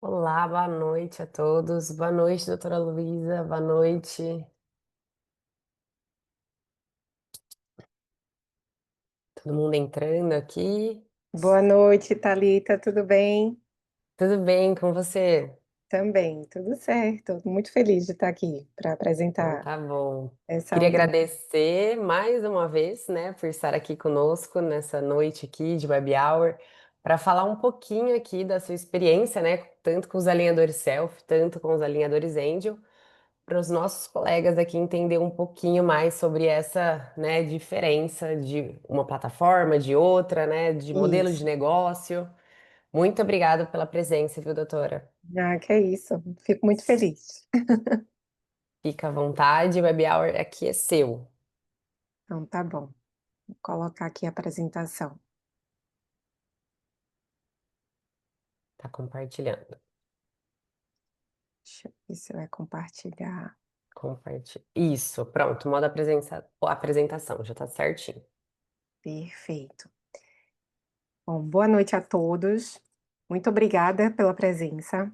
Olá, boa noite a todos. Boa noite, doutora Luísa. Boa noite. Todo mundo entrando aqui. Boa noite, Thalita, tudo bem? Tudo bem com você? Também, tudo certo. Muito feliz de estar aqui para Então apresentar tá bom. essa Queria audiência. agradecer mais uma vez, né, por estar aqui conosco nessa noite aqui de Web Hour, para falar um pouquinho aqui da sua experiência, né, tanto com os alinhadores Self, tanto com os alinhadores Angel, para os nossos colegas aqui entender um pouquinho mais sobre essa, né, diferença de uma plataforma, de outra, né, de modelo de Isso. negócio. Muito obrigada pela presença, viu, doutora? Ah, que é isso. Fico muito feliz. Fica à vontade, o Web Hour aqui é seu. Então, tá bom. Vou colocar aqui a apresentação. Tá compartilhando. Deixa eu ver se vai compartilhar. Compartilha. Isso, pronto, modo apresentação, já tá certinho. Perfeito. Bom, boa noite a todos. Muito obrigada pela presença.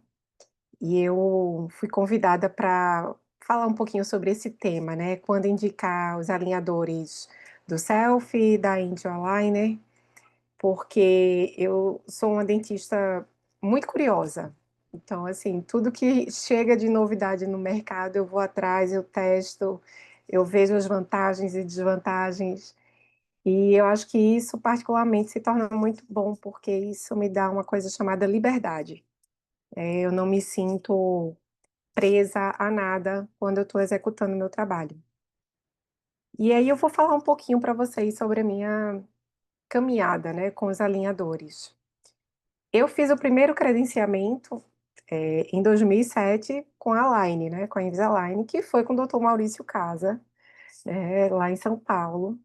E eu fui convidada para falar um pouquinho sobre esse tema, né? Quando indicar os alinhadores do Self e da Angel Aligner, porque eu sou uma dentista muito curiosa. Então, assim, tudo que chega de novidade no mercado, eu vou atrás, eu testo, eu vejo as vantagens e desvantagens. E eu acho que isso, particularmente, se torna muito bom, porque isso me dá uma coisa chamada liberdade. Eu não me sinto presa a nada quando eu estou executando o meu trabalho. E aí eu vou falar um pouquinho para vocês sobre a minha caminhada, né, com os alinhadores. Eu fiz o primeiro credenciamento, em 2007 com a Align, né, com a Invisalign, que foi com o doutor Maurício Casa, né, lá em São Paulo.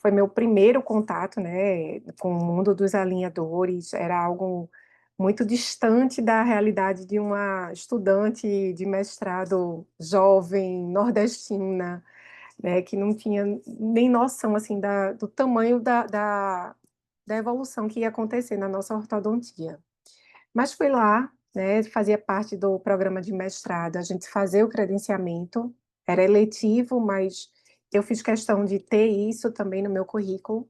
Foi meu primeiro contato, né, com o mundo dos alinhadores, era algo muito distante da realidade de uma estudante de mestrado jovem, nordestina, né, que não tinha nem noção, assim, do tamanho da evolução que ia acontecer na nossa ortodontia. Mas fui lá, né, fazia parte do programa de mestrado, a gente fazia o credenciamento, era eletivo, mas eu fiz questão de ter isso também no meu currículo.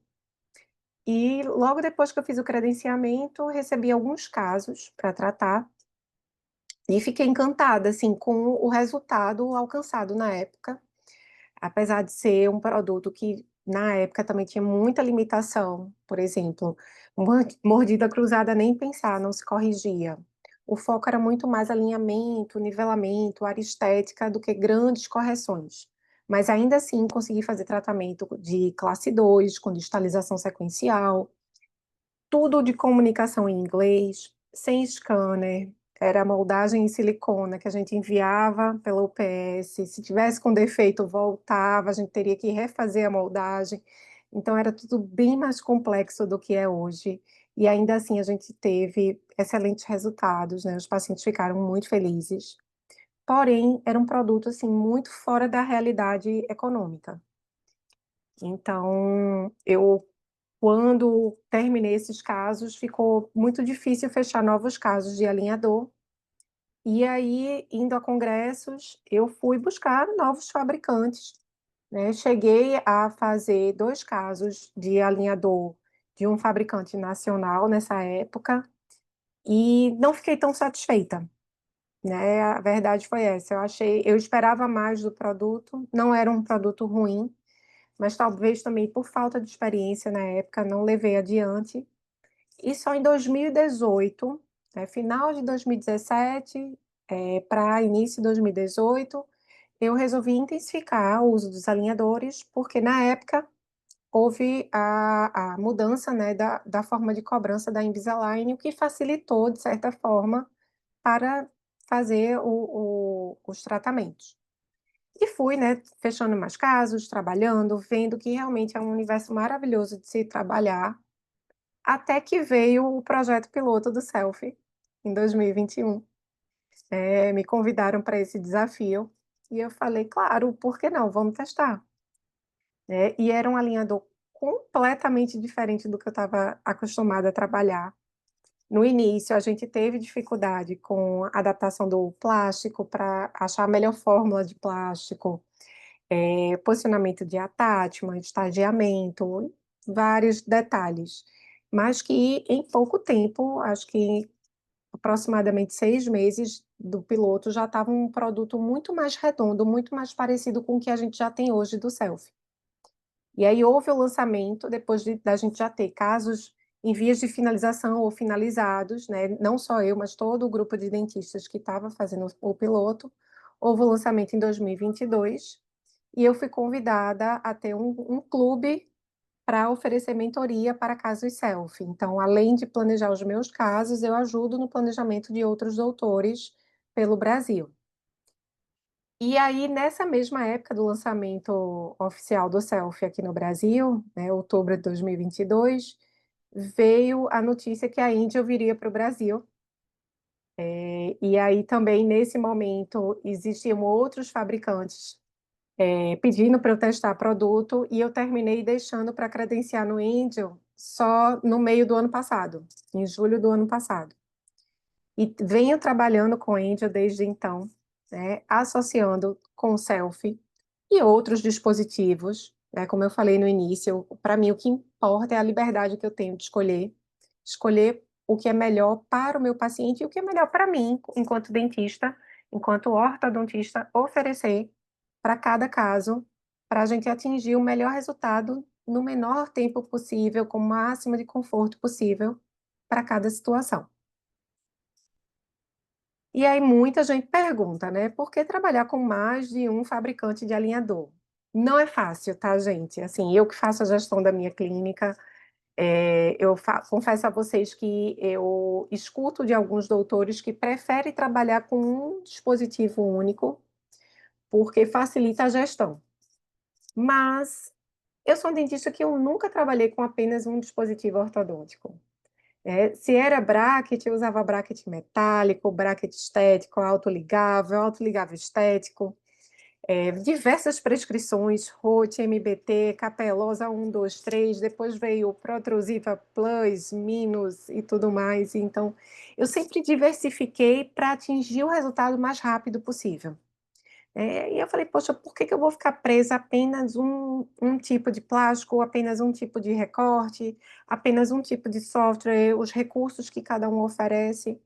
E logo depois que eu fiz o credenciamento, recebi alguns casos para tratar e fiquei encantada, assim, com o resultado alcançado na época. Apesar de ser um produto que, na época, também tinha muita limitação, por exemplo, mordida cruzada nem pensar, não se corrigia. O foco era muito mais alinhamento, nivelamento, área estética do que grandes correções. Mas ainda assim consegui fazer tratamento de classe 2 com distalização sequencial, tudo de comunicação em inglês, sem scanner, era moldagem em silicona que a gente enviava pela UPS, se tivesse com defeito voltava, a gente teria que refazer a moldagem, então era tudo bem mais complexo do que é hoje, e ainda assim a gente teve excelentes resultados, né, os pacientes ficaram muito felizes, porém era um produto, assim, muito fora da realidade econômica. Então, quando terminei esses casos, ficou muito difícil fechar novos casos de alinhador. E aí, indo a congressos, eu fui buscar novos fabricantes, né? Cheguei a fazer 2 casos de alinhador de um fabricante nacional nessa época, e não fiquei tão satisfeita, né? A verdade foi essa, eu esperava mais do produto, não era um produto ruim, mas talvez também por falta de experiência na época, não levei adiante. E só em 2018, né, final de 2017, para início de 2018, eu resolvi intensificar o uso dos alinhadores, porque na época houve a mudança, né, da forma de cobrança da Invisalign, o que facilitou, de certa forma, para fazer os tratamentos. E fui, né, fechando mais casos, trabalhando, vendo que realmente é um universo maravilhoso de se trabalhar, até que veio o projeto piloto do Selfie, em 2021. Me convidaram para esse desafio, e eu falei: "Claro, por que não? Vamos testar", né. E era um alinhador completamente diferente do que eu estava acostumada a trabalhar, No início, a gente teve dificuldade com a adaptação do plástico para achar a melhor fórmula de plástico, posicionamento de attachment, estageamento, vários detalhes. Mas que em pouco tempo, acho que aproximadamente 6 meses do piloto, já estava um produto muito mais redondo, muito mais parecido com o que a gente já tem hoje do Selfie. E aí houve o lançamento, depois da gente já ter casos em vias de finalização ou finalizados, né, não só eu, mas todo o grupo de dentistas que estava fazendo o piloto, houve o lançamento em 2022, e eu fui convidada a ter um clube para oferecer mentoria para casos selfie. Então, além de planejar os meus casos, eu ajudo no planejamento de outros doutores pelo Brasil. E aí, nessa mesma época do lançamento oficial do selfie aqui no Brasil, né, outubro de 2022, veio a notícia que a Índia viria para o Brasil. E aí também, nesse momento, existiam outros fabricantes pedindo para eu testar produto, e eu terminei deixando para credenciar no Angel só no meio do ano passado, em julho do ano passado. E venho trabalhando com Angel desde então, né, associando com o Selfie e outros dispositivos, né, como eu falei no início, para mim o que importa é a liberdade que eu tenho de escolher o que é melhor para o meu paciente e o que é melhor para mim, enquanto dentista, enquanto ortodontista, oferecer para cada caso, para a gente atingir o melhor resultado no menor tempo possível, com o máximo de conforto possível para cada situação. E aí muita gente pergunta, né, por que trabalhar com mais de um fabricante de alinhador? Não é fácil, tá, gente? Assim, eu que faço a gestão da minha clínica, confesso a vocês que eu escuto de alguns doutores que preferem trabalhar com um dispositivo único, porque facilita a gestão. Mas eu sou um dentista que eu nunca trabalhei com apenas um dispositivo ortodôntico. Se era bracket, eu usava bracket metálico, bracket estético, autoligável estético, diversas prescrições, ROT, MBT, Capelosa 1, 2, 3, depois veio o Protrusiva Plus, Minus e tudo mais. Então, eu sempre diversifiquei para atingir o resultado mais rápido possível. E eu falei, poxa, por que que eu vou ficar presa a apenas um tipo de plástico, apenas um tipo de recorte, apenas um tipo de software, os recursos que cada um oferece?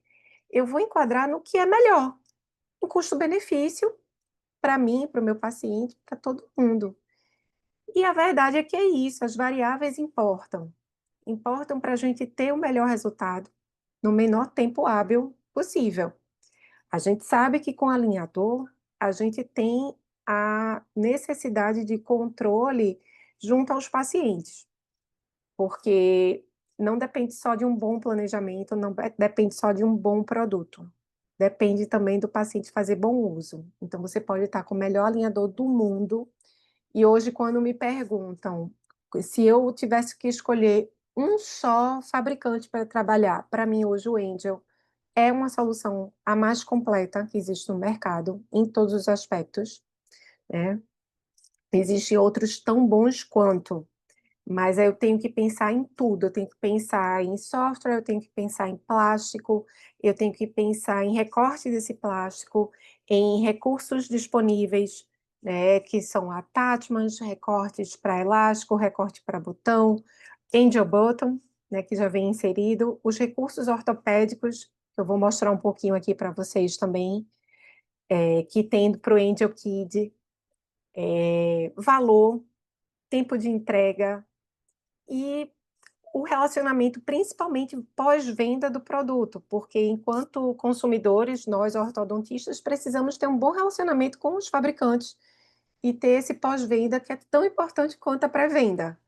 Eu vou enquadrar no que é melhor, em custo-benefício, para mim, para o meu paciente, para todo mundo. E a verdade é que é isso, as variáveis importam. Importam para a gente ter o melhor resultado no menor tempo hábil possível. A gente sabe que com alinhador, a gente tem a necessidade de controle junto aos pacientes, porque não depende só de um bom planejamento, não depende só de um bom produto. Depende também do paciente fazer bom uso. Então, você pode estar com o melhor alinhador do mundo, e hoje, quando me perguntam se eu tivesse que escolher um só fabricante para trabalhar, para mim, hoje, o Angel é uma solução a mais completa que existe no mercado, em todos os aspectos, né. Existem outros tão bons quanto, mas aí eu tenho que pensar em tudo, eu tenho que pensar em software, eu tenho que pensar em plástico, eu tenho que pensar em recorte desse plástico, em recursos disponíveis, né, que são attachments, recortes para elástico, recorte para botão, angel button, né, que já vem inserido, os recursos ortopédicos, que eu vou mostrar um pouquinho aqui para vocês também, que tem para o Angel Kid, valor, tempo de entrega e o relacionamento, principalmente pós-venda do produto, porque enquanto consumidores, nós ortodontistas precisamos ter um bom relacionamento com os fabricantes e ter esse pós-venda que é tão importante quanto a pré-venda.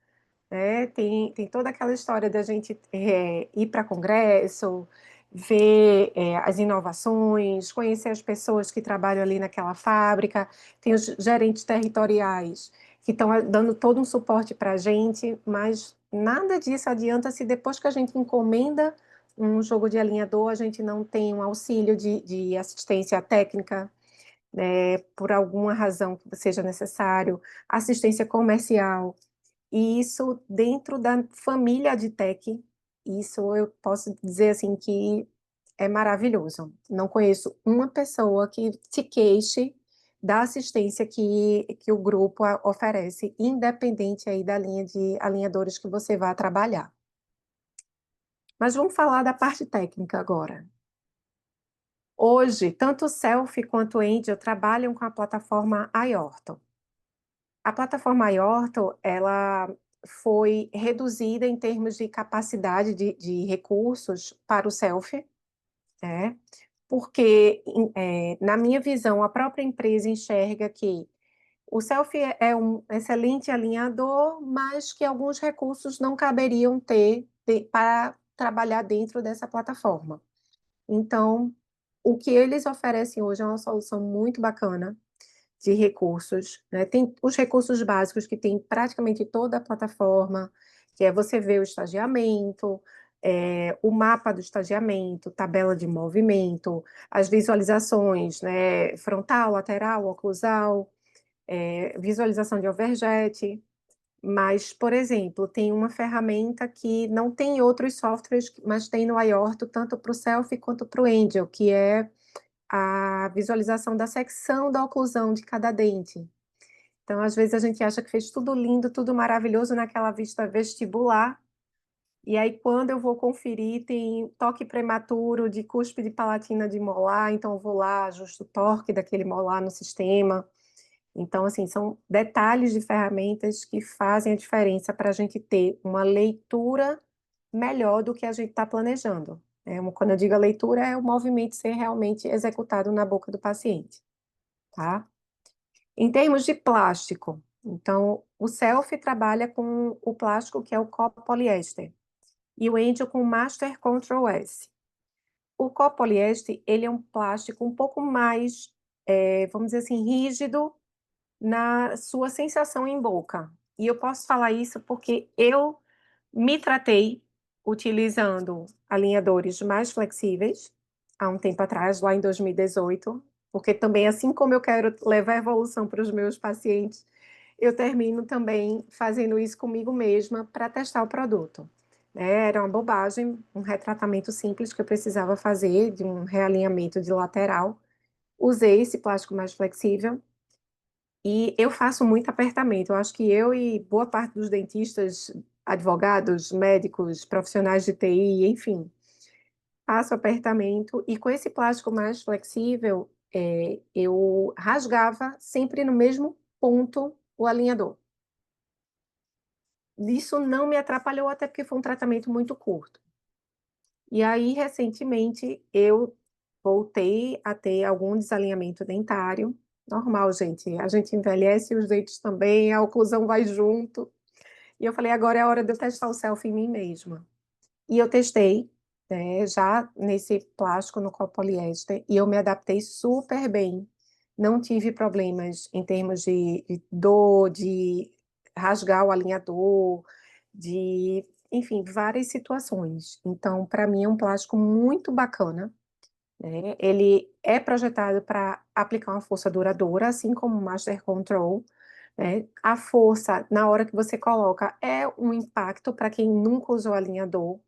Tem toda aquela história da gente ir para congresso, ver as inovações, conhecer as pessoas que trabalham ali naquela fábrica, tem os gerentes territoriais que estão dando todo um suporte para a gente, mas nada disso adianta se depois que a gente encomenda um jogo de alinhador, a gente não tem um auxílio de assistência técnica, por alguma razão que seja necessário, assistência comercial, e isso dentro da família Adtech, Isso eu posso dizer, assim, que é maravilhoso. Não conheço uma pessoa que se queixe da assistência que o grupo oferece, independente aí da linha de alinhadores que você vá trabalhar. Mas vamos falar da parte técnica agora. Hoje, tanto o Selfie quanto o Angel trabalham com a plataforma iOrtho. A plataforma iOrtho, ela foi reduzida em termos de capacidade de recursos para o Selfie, né, porque, na minha visão, a própria empresa enxerga que o Selfie é um excelente alinhador, mas que alguns recursos não caberiam ter para trabalhar dentro dessa plataforma. Então, o que eles oferecem hoje é uma solução muito bacana de recursos, né? Tem os recursos básicos que tem praticamente toda a plataforma, que é você ver o estagiamento, o mapa do estagiamento, tabela de movimento, as visualizações, né, frontal, lateral, oclusal, visualização de overjet. Mas, por exemplo, tem uma ferramenta que não tem em outros softwares, mas tem no iOrtho, tanto para o Selfie quanto para o Angel, que é a visualização da secção da oclusão de cada dente. Então, às vezes, a gente acha que fez tudo lindo, tudo maravilhoso naquela vista vestibular, e aí, quando eu vou conferir, tem toque prematuro de cúspide palatina de molar, então eu vou lá, ajusto o torque daquele molar no sistema. Então, assim, são detalhes de ferramentas que fazem a diferença para a gente ter uma leitura melhor do que a gente está planejando. Quando eu digo a leitura, é o movimento ser realmente executado na boca do paciente, tá? Em termos de plástico, então, o Selfie trabalha com o plástico que é o copoliéster e o Angel com o Master Control S. O copoliéster, ele é um plástico um pouco mais, vamos dizer assim, rígido na sua sensação em boca. E eu posso falar isso porque eu me tratei utilizando alinhadores mais flexíveis há um tempo atrás, lá em 2018, porque também, assim como eu quero levar a evolução para os meus pacientes, eu termino também fazendo isso comigo mesma para testar o produto. Era uma bobagem, um retratamento simples que eu precisava fazer de um realinhamento de lateral. Usei esse plástico mais flexível e eu faço muito apertamento. Eu acho que eu e boa parte dos dentistas, advogados, médicos, profissionais de TI, enfim, faço apertamento. E com esse plástico mais flexível, eu rasgava sempre no mesmo ponto o alinhador. Isso não me atrapalhou, até porque foi um tratamento muito curto. E aí, recentemente, eu voltei a ter algum desalinhamento dentário. Normal, gente. A gente envelhece, os dentes também, a oclusão vai junto. E eu falei, agora é a hora de eu testar o selfie em mim mesma. E eu testei, né, já nesse plástico no copoliéster, e eu me adaptei super bem. Não tive problemas em termos de dor, de rasgar o alinhador, de, enfim, várias situações. Então, para mim é um plástico muito bacana, né? Ele é projetado para aplicar uma força duradoura, assim como o Master Control, né? A força, na hora que você coloca, é um impacto para quem nunca usou alinhador,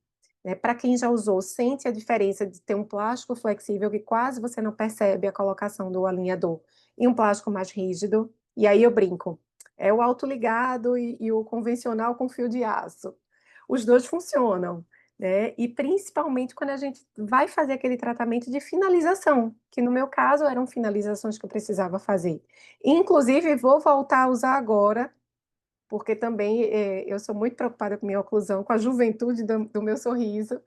né? Para quem já usou, sente a diferença de ter um plástico flexível que quase você não percebe a colocação do alinhador e um plástico mais rígido. E aí eu brinco, é o autoligado e o convencional com fio de aço. Os dois funcionam, né? E principalmente quando a gente vai fazer aquele tratamento de finalização, que no meu caso eram finalizações que eu precisava fazer. Inclusive, vou voltar a usar agora, porque também eu sou muito preocupada com minha oclusão, com a juventude do meu sorriso.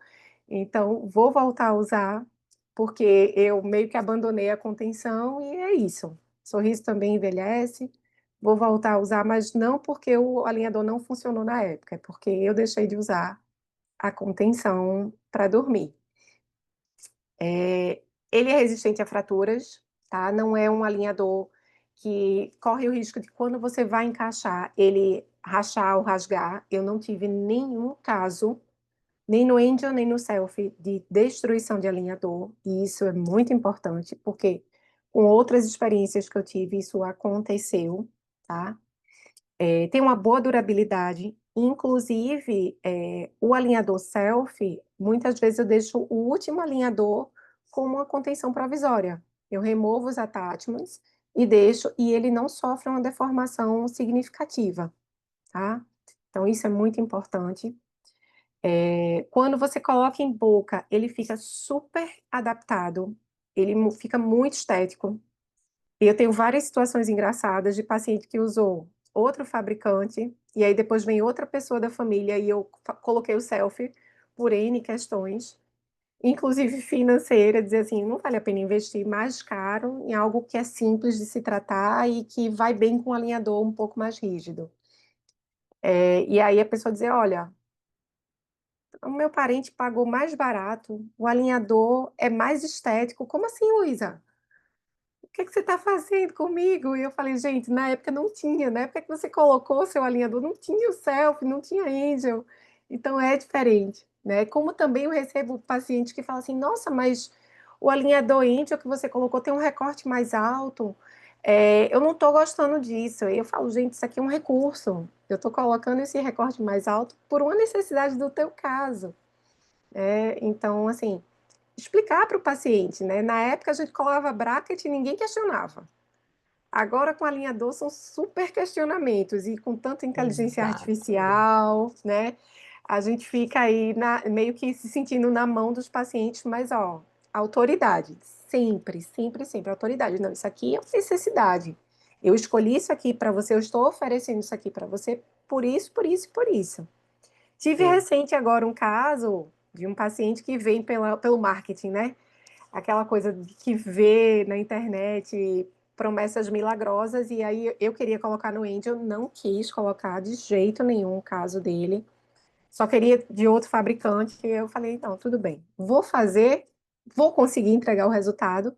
Então, vou voltar a usar, porque eu meio que abandonei a contenção e é isso. Sorriso também envelhece. Vou voltar a usar, mas não porque o alinhador não funcionou na época, é porque eu deixei de usar a contenção para dormir. Ele é resistente a fraturas, tá? Não é um alinhador que corre o risco de quando você vai encaixar, ele rachar ou rasgar. Eu não tive nenhum caso, nem no Angel, nem no Selfie, de destruição de alinhador, e isso é muito importante, porque com outras experiências que eu tive, isso aconteceu, tá? Tem uma boa durabilidade, Inclusive, o alinhador selfie, muitas vezes eu deixo o último alinhador com uma contenção provisória. Eu removo os attachments e deixo, e ele não sofre uma deformação significativa, tá? Então isso é muito importante. Quando você coloca em boca, ele fica super adaptado, ele fica muito estético. E eu tenho várias situações engraçadas de paciente que usou outro fabricante, e aí depois vem outra pessoa da família e eu coloquei o selfie por N questões, inclusive financeira, dizer assim, não vale a pena investir mais caro em algo que é simples de se tratar e que vai bem com um alinhador um pouco mais rígido. E aí a pessoa dizer, olha, o meu parente pagou mais barato, o alinhador é mais estético. Como assim, Luísa? O que que você está fazendo comigo? E eu falei, gente, na época não tinha, na época que você colocou o seu alinhador, não tinha o selfie, não tinha Angel, então é diferente, né? Como também eu recebo paciente que fala assim, nossa, mas o alinhador Angel que você colocou tem um recorte mais alto, eu não estou gostando disso. Aí eu falo, gente, isso aqui é um recurso, eu estou colocando esse recorte mais alto por uma necessidade do teu caso, então, assim, explicar para o paciente, né? Na época a gente colocava bracket e ninguém questionava. Agora com alinhador são super questionamentos e com tanta inteligência Exato. artificial, né? A gente fica aí meio que se sentindo na mão dos pacientes, mas ó, autoridade, sempre, sempre, sempre, autoridade. Não, isso aqui é uma necessidade. Eu escolhi isso aqui para você, eu estou oferecendo isso aqui para você por isso, por isso e por isso. Tive Sim. recente agora um caso de um paciente que vem pelo marketing, né? Aquela coisa que vê na internet promessas milagrosas, e aí eu queria colocar no Angel, não quis colocar de jeito nenhum o caso dele, só queria de outro fabricante, e eu falei, então, tudo bem, vou fazer, vou conseguir entregar o resultado,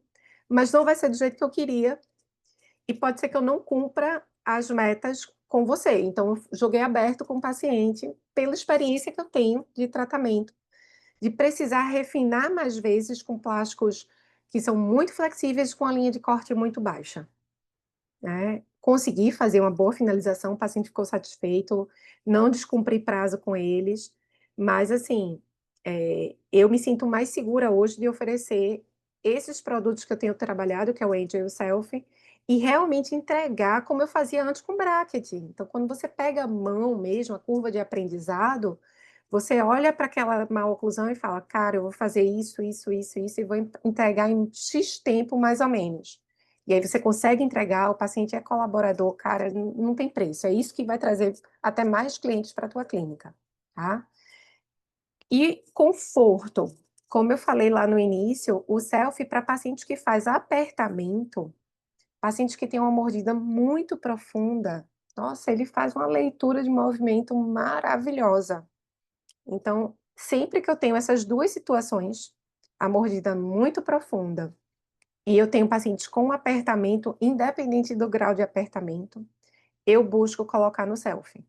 mas não vai ser do jeito que eu queria, e pode ser que eu não cumpra as metas com você. Então, eu joguei aberto com o paciente, pela experiência que eu tenho de tratamento, de precisar refinar mais vezes com plásticos que são muito flexíveis com a linha de corte muito baixa, né? Consegui fazer uma boa finalização, o paciente ficou satisfeito, não descumpri prazo com eles, mas assim, eu me sinto mais segura hoje de oferecer esses produtos que eu tenho trabalhado, que é o Angel Selfie, e realmente entregar como eu fazia antes com bracket. Então, quando você pega a mão mesmo, a curva de aprendizado, você olha para aquela maloclusão e fala, cara, eu vou fazer isso, isso, isso, isso, e vou entregar em X tempo, mais ou menos. E aí você consegue entregar, o paciente é colaborador, cara, não tem preço. É isso que vai trazer até mais clientes para a tua clínica, tá? E conforto. Como eu falei lá no início, o selfie para paciente que faz apertamento, paciente que tem uma mordida muito profunda, nossa, ele faz uma leitura de movimento maravilhosa. Então, sempre que eu tenho essas duas situações, a mordida muito profunda e eu tenho pacientes com apertamento, independente do grau de apertamento, eu busco colocar no selfie,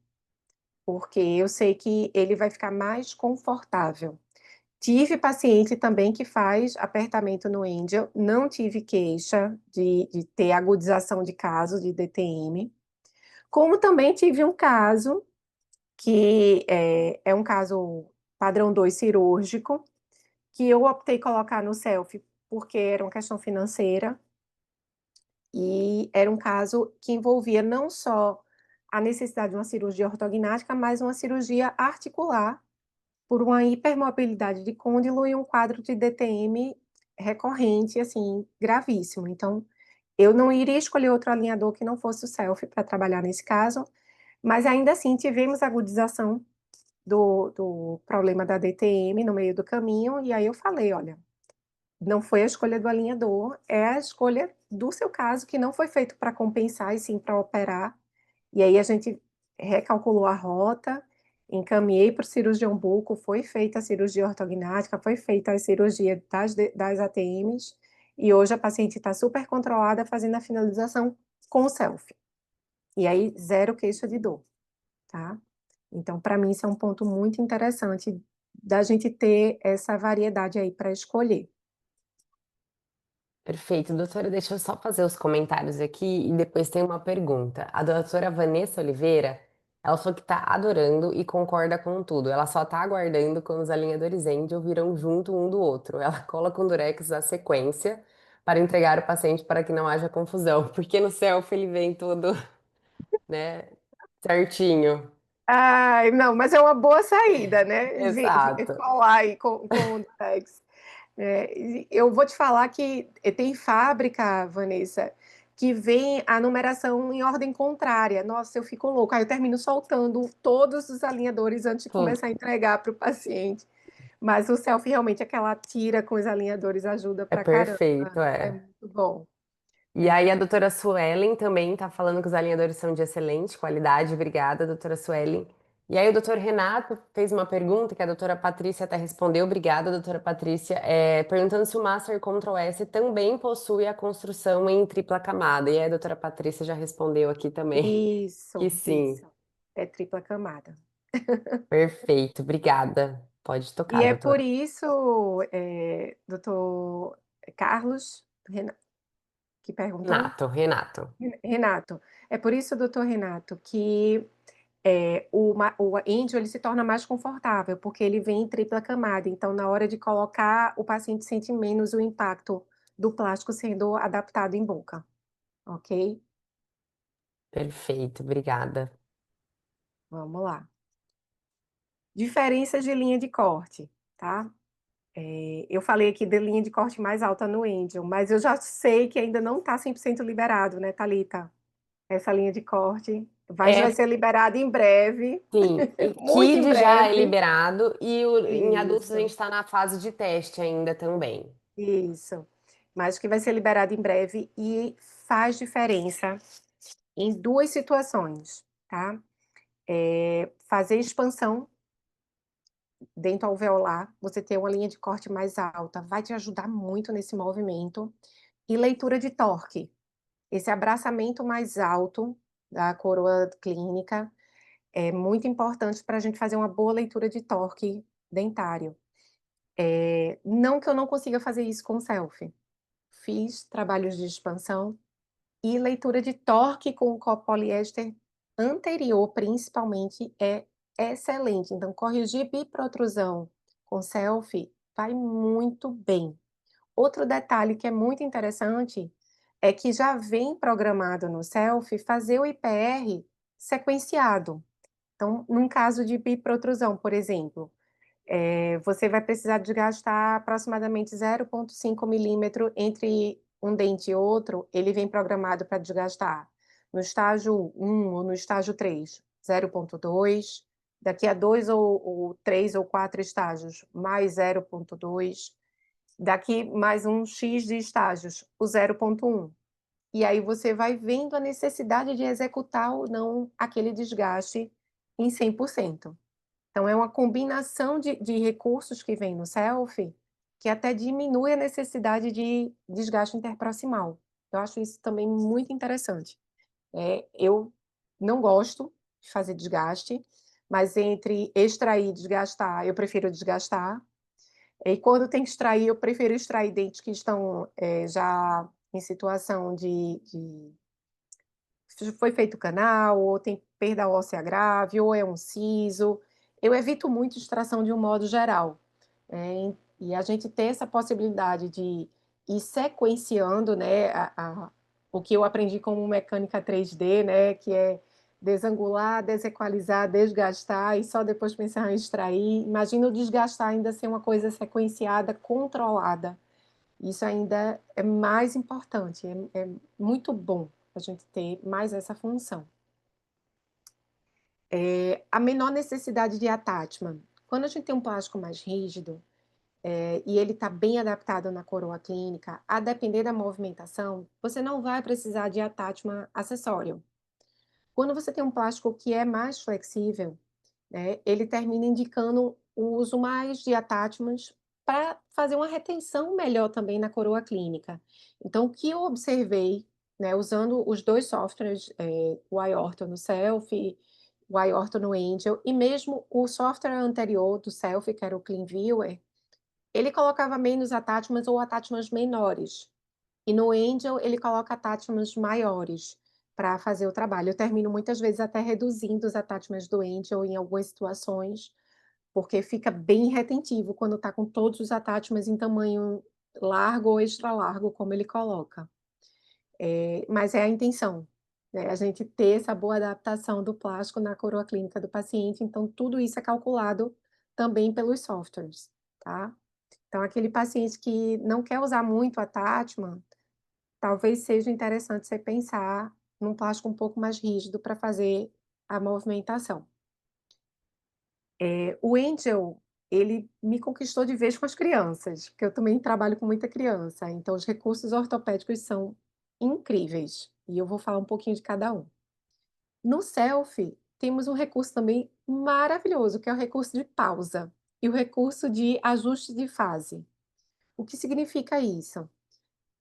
porque eu sei que ele vai ficar mais confortável. Tive paciente também que faz apertamento no Angel, não tive queixa de ter agudização de caso de DTM, como também tive um caso que é um caso padrão 2 cirúrgico, que eu optei colocar no selfie porque era uma questão financeira, e era um caso que envolvia não só a necessidade de uma cirurgia ortognática, mas uma cirurgia articular por uma hipermobilidade de côndilo e um quadro de DTM recorrente, assim, gravíssimo. Então, eu não iria escolher outro alinhador que não fosse o selfie para trabalhar nesse caso, mas ainda assim tivemos agudização do problema da DTM no meio do caminho, e aí eu falei: olha, não foi a escolha do alinhador, é a escolha do seu caso, que não foi feito para compensar e sim para operar. E aí a gente recalculou a rota, encaminhei para o cirurgião buco, foi feita a cirurgia ortognática, foi feita a cirurgia das ATMs, e hoje a paciente está super controlada, fazendo a finalização com o selfie. E aí, zero queixa de dor, tá? Então, para mim, isso é um ponto muito interessante da gente ter essa variedade aí para escolher. Perfeito. Doutora, deixa eu só fazer os comentários aqui e depois tem uma pergunta. A doutora Vanessa Oliveira, Ela falou que tá adorando e concorda com tudo. Ela só tá aguardando quando os alinhadores Angel viram junto um do outro. Ela cola com o Durex a sequência para entregar o paciente para que não haja confusão, porque no selfie ele vem todo, né, certinho. Ai, não, mas é uma boa saída, né? Exato. Colar aí com o Durex. E eu vou te falar que tem fábrica, Vanessa, que vem a numeração em ordem contrária. Nossa, eu fico louca. Aí eu termino soltando todos os alinhadores antes de Hum, começar a entregar para o paciente. Mas o selfie realmente, aquela tira com os alinhadores ajuda É pra caramba. perfeito, É é. muito bom. E aí a doutora Suelen também tá falando que os alinhadores são de excelente qualidade. Obrigada, doutora Suelen. E aí o doutor Renato fez uma pergunta que a doutora Patrícia até respondeu. Obrigada, doutora Patrícia. Perguntando se o Master Ctrl S também possui a construção em tripla camada. E aí a doutora Patrícia já respondeu aqui também que Isso, sim. isso. É tripla camada. Perfeito, obrigada. Pode E tocar, é por doutora. isso, doutor Carlos, que perguntou? Renato, Renato. Renato, é por isso, doutor Renato, que o índio ele se torna mais confortável, porque ele vem em tripla camada. Então, na hora de colocar, o paciente sente menos o impacto do plástico sendo adaptado em boca, ok? Perfeito, obrigada. Vamos lá. Diferenças de linha de corte, tá? Eu falei aqui da linha de corte mais alta no Angel, mas eu já sei que ainda não está 100% liberado, né, Thalita? Essa linha de corte vai É, ser liberada em breve, sim, e muito em Kid já é breve. liberado e em adultos a gente Isso, está na fase de teste ainda também. isso. Mas que vai ser liberado em breve e faz diferença em duas situações, tá? Fazer expansão dentro alveolar, você ter uma linha de corte mais alta, vai te ajudar muito nesse movimento. E leitura de torque. Esse abraçamento mais alto da coroa clínica é muito importante para a gente fazer uma boa leitura de torque dentário. Não que eu não consiga fazer isso com selfie. Fiz trabalhos de expansão e leitura de torque com o copo poliéster anterior, principalmente, é excelente. Então, corrigir biprotrusão com selfie vai muito bem. Outro detalhe que é muito interessante é que já vem programado no selfie fazer o IPR sequenciado. Então, num caso de biprotrusão, por exemplo, você vai precisar desgastar aproximadamente 0,5 milímetro entre um dente e outro, ele vem programado para desgastar no estágio 1 ou no estágio 3, 0,2, daqui a 2 ou 3 ou 4 estágios, mais 0,2, daqui mais um X de estágios, o 0,1. E aí você vai vendo a necessidade de executar ou não aquele desgaste em 100%. Então é uma combinação de recursos que vem no selfie, que até diminui a necessidade de desgaste interproximal. Eu acho isso também muito interessante. Eu não gosto de fazer desgaste, mas entre extrair e desgastar, eu prefiro desgastar. E quando tem que extrair, eu prefiro extrair dentes que estão, já em situação de foi feito canal, ou tem perda óssea grave, ou é um siso. Eu evito muito extração de um modo geral, e a gente ter essa possibilidade de ir sequenciando, né, o que eu aprendi como mecânica 3D, né, que é desangular, desequalizar, desgastar e só depois pensar em extrair. Imagina o desgastar ainda ser uma coisa sequenciada, controlada. Isso ainda é mais importante, é muito bom a gente ter mais essa função. A menor necessidade de attachment. Quando a gente tem um plástico mais rígido, e ele está bem adaptado na coroa clínica, a depender da movimentação, você não vai precisar de attachment acessório. Quando você tem um plástico que é mais flexível, né, ele termina indicando o uso mais de attachments para fazer uma retenção melhor também na coroa clínica. Então, o que eu observei, né, usando os dois softwares, o iOrtho no Selfie, o iOrtho no Angel, e mesmo o software anterior do Selfie, que era o CleanViewer, ele colocava menos attachments ou attachments menores. E no Angel ele coloca attachments maiores. para fazer o trabalho. Eu termino muitas vezes até reduzindo os attachments do Angel em algumas situações, porque fica bem retentivo quando está com todos os attachments em tamanho largo ou extra largo, como ele coloca. Mas é a intenção, né, a gente ter essa boa adaptação do plástico na coroa clínica do paciente, então tudo isso é calculado também pelos softwares, tá. Então aquele paciente que não quer usar muito attachment, talvez seja interessante você pensar num plástico um pouco mais rígido para fazer a movimentação. O Angel, ele me conquistou de vez com as crianças, porque eu também trabalho com muita criança, então os recursos ortopédicos são incríveis, e eu vou falar um pouquinho de cada um. No Selfie, temos um recurso também maravilhoso, que é o recurso de pausa e o recurso de ajuste de fase. O que significa isso?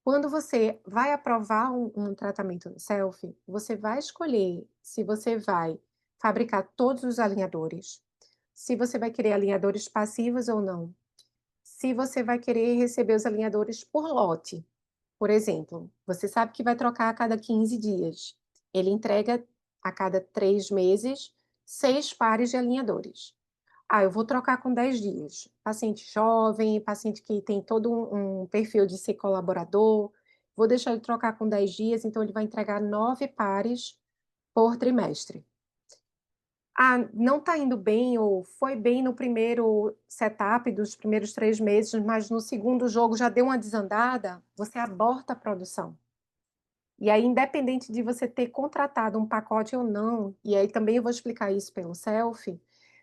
Quando você vai aprovar um tratamento no Selfie, você vai escolher se você vai fabricar todos os alinhadores, se você vai querer alinhadores passivos ou não, se você vai querer receber os alinhadores por lote. Por exemplo, você sabe que vai trocar a cada 15 dias. Ele entrega a cada 3 meses 6 pares de alinhadores. Ah, eu vou trocar com 10 dias. Paciente jovem, paciente que tem todo um perfil de ser colaborador, vou deixar ele trocar com 10 dias, então ele vai entregar 9 pares por trimestre. Ah, não está indo bem ou foi bem no primeiro setup dos primeiros 3 meses, mas no segundo jogo já deu uma desandada, você aborta a produção. E aí, independente de você ter contratado um pacote ou não, e aí também eu vou explicar isso pelo Selfie,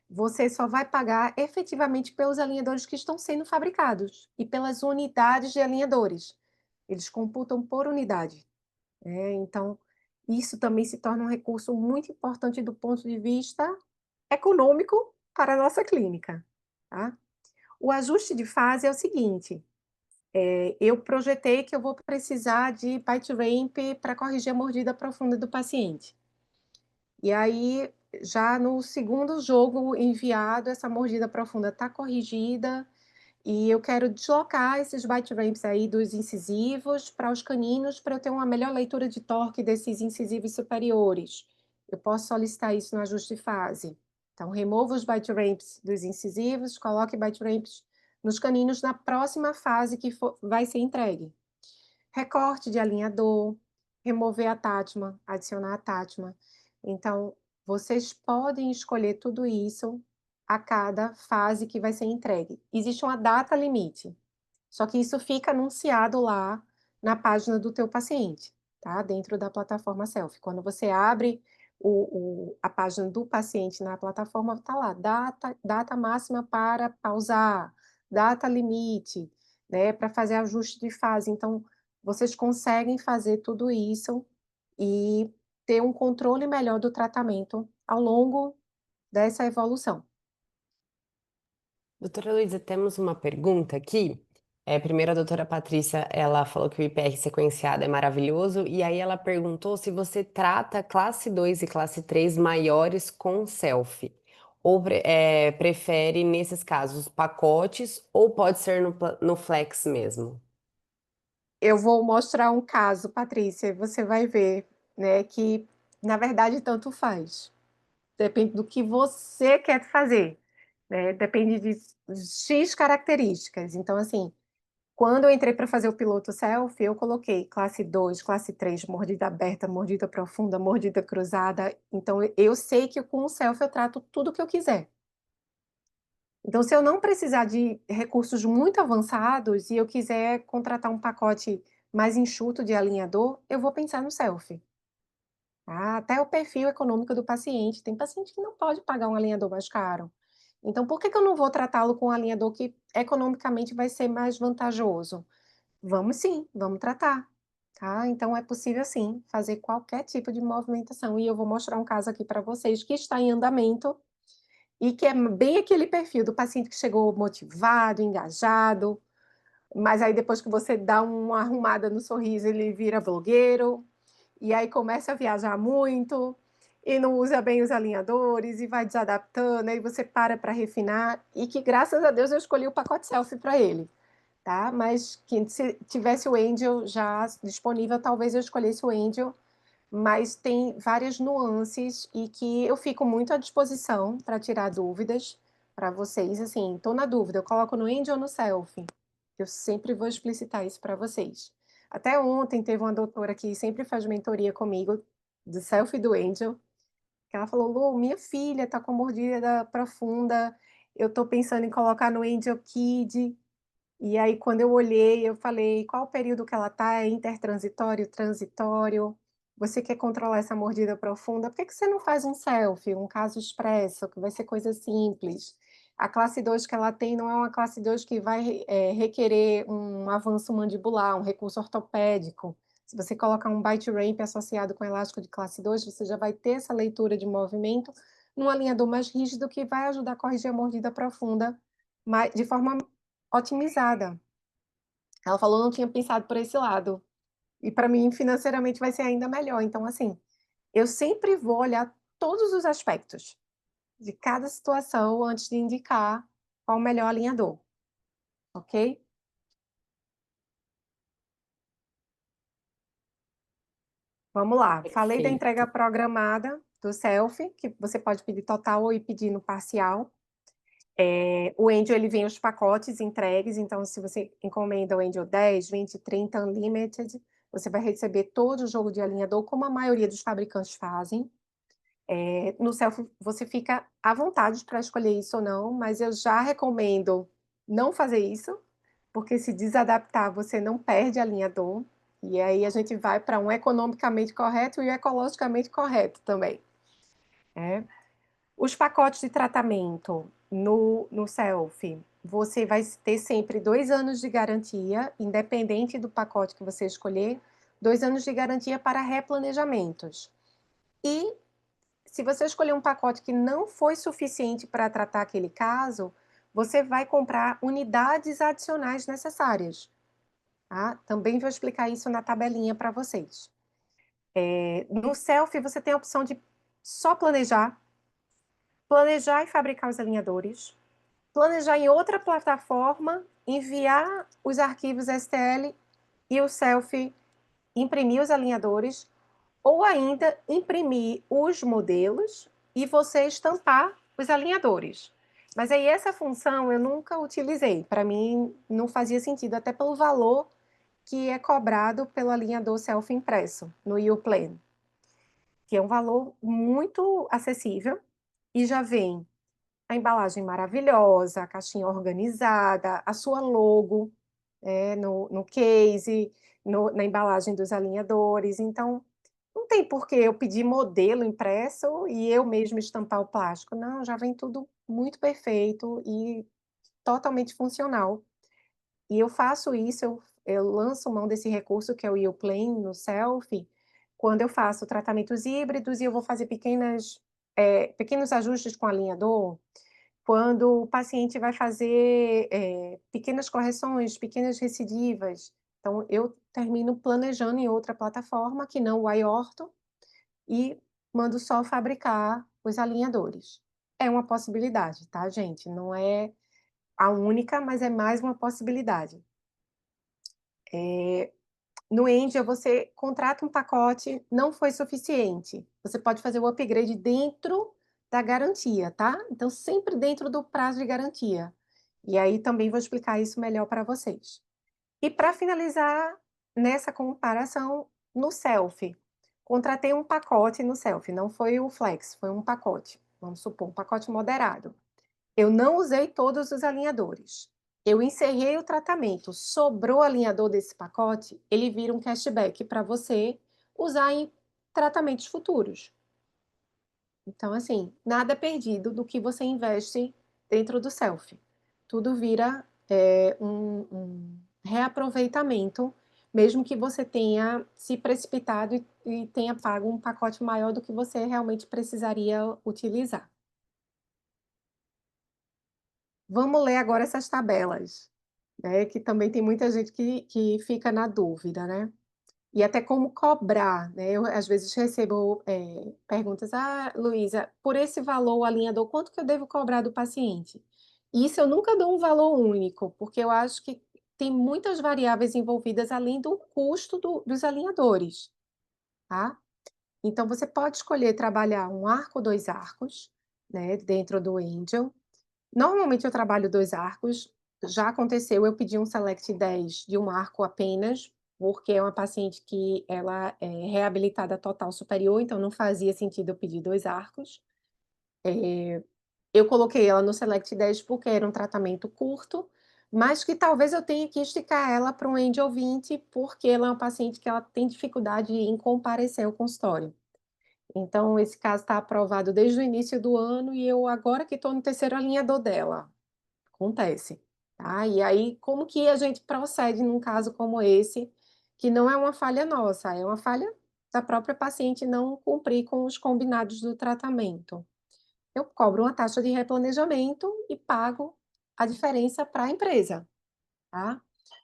você só vai pagar efetivamente pelos alinhadores que estão sendo fabricados e pelas unidades de alinhadores. Eles computam por unidade, né, então isso também se torna um recurso muito importante do ponto de vista econômico para a nossa clínica, tá. O ajuste de fase é o seguinte, eu projetei que eu vou precisar de bite ramp para corrigir a mordida profunda do paciente. E aí, já no segundo jogo enviado, essa mordida profunda está corrigida, e eu quero deslocar esses bite ramps aí dos incisivos para os caninos, para eu ter uma melhor leitura de torque desses incisivos superiores. Eu posso solicitar isso no ajuste de fase. Então, remova os bite ramps dos incisivos, coloque bite ramps nos caninos na próxima fase que vai ser entregue. Recorte de alinhador, remover attachment, adicionar attachment. Então, vocês podem escolher tudo isso a cada fase que vai ser entregue. Existe uma data limite, só que isso fica anunciado lá na página do teu paciente, tá? Dentro da plataforma Selfie. Quando você abre a página do paciente na plataforma, tá lá, data máxima para pausar, data limite, né, para fazer ajuste de fase. Então, vocês conseguem fazer tudo isso e ter um controle melhor do tratamento ao longo dessa evolução. Doutora Luísa, temos uma pergunta aqui. Primeiro, a doutora Patrícia, ela falou que o IPR sequenciado é maravilhoso, e aí ela perguntou se você trata classe 2 e classe 3 maiores com selfie, ou prefere, nesses casos, pacotes, ou pode ser no flex mesmo. Eu vou mostrar um caso, Patrícia, e você vai ver, né, que na verdade tanto faz. Depende do que você quer fazer, né, depende de X características. Então, assim, quando eu entrei para fazer o piloto self, eu coloquei classe 2, classe 3, mordida aberta, mordida profunda, mordida cruzada. Então, eu sei que com o self eu trato tudo o que eu quiser. Então, se eu não precisar de recursos muito avançados e eu quiser contratar um pacote mais enxuto de alinhador, eu vou pensar no self. Tá? Até o perfil econômico do paciente. Tem paciente que não pode pagar um alinhador mais caro. Então, por que que eu não vou tratá-lo com um alinhador que economicamente vai ser mais vantajoso? Vamos sim, vamos tratar, tá? Então é possível sim, fazer qualquer tipo de movimentação e eu vou mostrar um caso aqui para vocês que está em andamento e que é bem aquele perfil do paciente que chegou motivado, engajado, mas aí depois que você dá uma arrumada no sorriso, ele vira blogueiro, e aí começa a viajar muito, e não usa bem os alinhadores, e vai desadaptando, aí você para refinar, e que graças a Deus eu escolhi o pacote selfie para ele, tá? Mas que se tivesse o Angel já disponível, talvez eu escolhesse o Angel, mas tem várias nuances e que eu fico muito à disposição para tirar dúvidas para vocês, assim, estou na dúvida, eu coloco no End ou no Selfie? Eu sempre vou explicitar isso para vocês. Até ontem teve uma doutora que sempre faz mentoria comigo, do Selfie e do Angel, que ela falou: "Lu, minha filha tá com mordida profunda, eu tô pensando em colocar no Angel Kid". E aí quando eu olhei, eu falei: "Qual o período que ela tá? É intertransitório, transitório? Você quer controlar essa mordida profunda, por que que você não faz um selfie, um caso expresso, que vai ser coisa simples?". A classe 2 que ela tem não é uma classe 2 que vai, requerer um avanço mandibular, um recurso ortopédico. Se você colocar um bite ramp associado com elástico de classe 2, você já vai ter essa leitura de movimento num alinhador mais rígido que vai ajudar a corrigir a mordida profunda, de forma otimizada. Ela falou: "Não tinha pensado por esse lado". E para mim financeiramente vai ser ainda melhor. Então, assim, eu sempre vou olhar todos os aspectos de cada situação antes de indicar qual o melhor alinhador, ok? Vamos lá, falei da entrega Perfeito. programada do selfie, que você pode pedir total ou ir pedindo parcial. O Angel ele vem os pacotes entregues, então se você encomenda o Angel 10, 20, 30 Unlimited, você vai receber todo o jogo de alinhador, como a maioria dos fabricantes fazem. No selfie você fica à vontade para escolher isso ou não, mas eu já recomendo não fazer isso, porque se desadaptar você não perde alinhador, e aí a gente vai para um economicamente correto e ecologicamente correto também, né. Os pacotes de tratamento no selfie, você vai ter sempre 2 anos de garantia, independente do pacote que você escolher, 2 anos de garantia para replanejamentos. E se você escolher um pacote que não foi suficiente para tratar aquele caso, você vai comprar unidades adicionais necessárias, tá. Também vou explicar isso na tabelinha para vocês. No selfie você tem a opção de só planejar e fabricar os alinhadores, planejar em outra plataforma, enviar os arquivos STL e o selfie imprimir os alinhadores, ou ainda imprimir os modelos e você estampar os alinhadores. Mas aí essa função eu nunca utilizei, para mim não fazia sentido, até pelo valor que é cobrado pelo alinhador self-impresso no Uplane, que é um valor muito acessível e já vem a embalagem maravilhosa, a caixinha organizada, a sua logo, no case, na embalagem dos alinhadores, então não tem por que eu pedir modelo impresso e eu mesma estampar o plástico, não, já vem tudo muito perfeito e totalmente funcional. E eu faço isso, eu lanço mão desse recurso que é o Uplane no selfie, quando eu faço tratamentos híbridos e eu vou fazer pequenos ajustes com alinhador, quando o paciente vai fazer, pequenas correções, pequenas recidivas, então eu termino planejando em outra plataforma que não o iOrtho e mando só fabricar os alinhadores. É uma possibilidade, tá gente, não é a única, mas é mais uma possibilidade. No Angel você contrata um pacote, não foi suficiente, você pode fazer o upgrade dentro da garantia, tá. Então sempre dentro do prazo de garantia. E aí também vou explicar isso melhor para vocês. E para finalizar nessa comparação, no selfie, contratei um pacote no selfie, não foi o flex, foi um pacote, vamos supor, um pacote moderado. Eu não usei todos os alinhadores. Eu encerrei o tratamento, sobrou alinhador desse pacote, ele vira um cashback para você usar em tratamentos futuros. Então, assim, nada é perdido do que você investe dentro do selfie. Tudo vira, um reaproveitamento, mesmo que você tenha se precipitado e tenha pago um pacote maior do que você realmente precisaria utilizar. Vamos ler agora essas tabelas, né, que também tem muita gente que fica na dúvida, né. E até como cobrar, né, eu às vezes recebo, perguntas: "Ah, Luísa, por esse valor o alinhador, quanto que eu devo cobrar do paciente?". E isso eu nunca dou um valor único, porque eu acho que tem muitas variáveis envolvidas além do custo dos alinhadores, tá. Então você pode escolher trabalhar um arco ou 2 arcos, né, dentro do Angel. Normalmente eu trabalho 2 arcos, já aconteceu eu pedir um Select 10 de um arco apenas, porque é uma paciente que ela é reabilitada total superior, então não fazia sentido eu pedir 2 arcos. Eu coloquei ela no Select 10 porque era um tratamento curto, mas que talvez eu tenha que esticar ela para um Angel 20, porque ela é uma paciente que ela tem dificuldade em comparecer ao consultório. Então esse caso está aprovado desde o início do ano e eu agora que estou no terceiro alinhador dela. Acontece, tá. E aí, como que a gente procede num caso como esse, que não é uma falha nossa, é uma falha da própria paciente não cumprir com os combinados do tratamento. Eu cobro uma taxa de replanejamento e pago a diferença para a empresa, tá.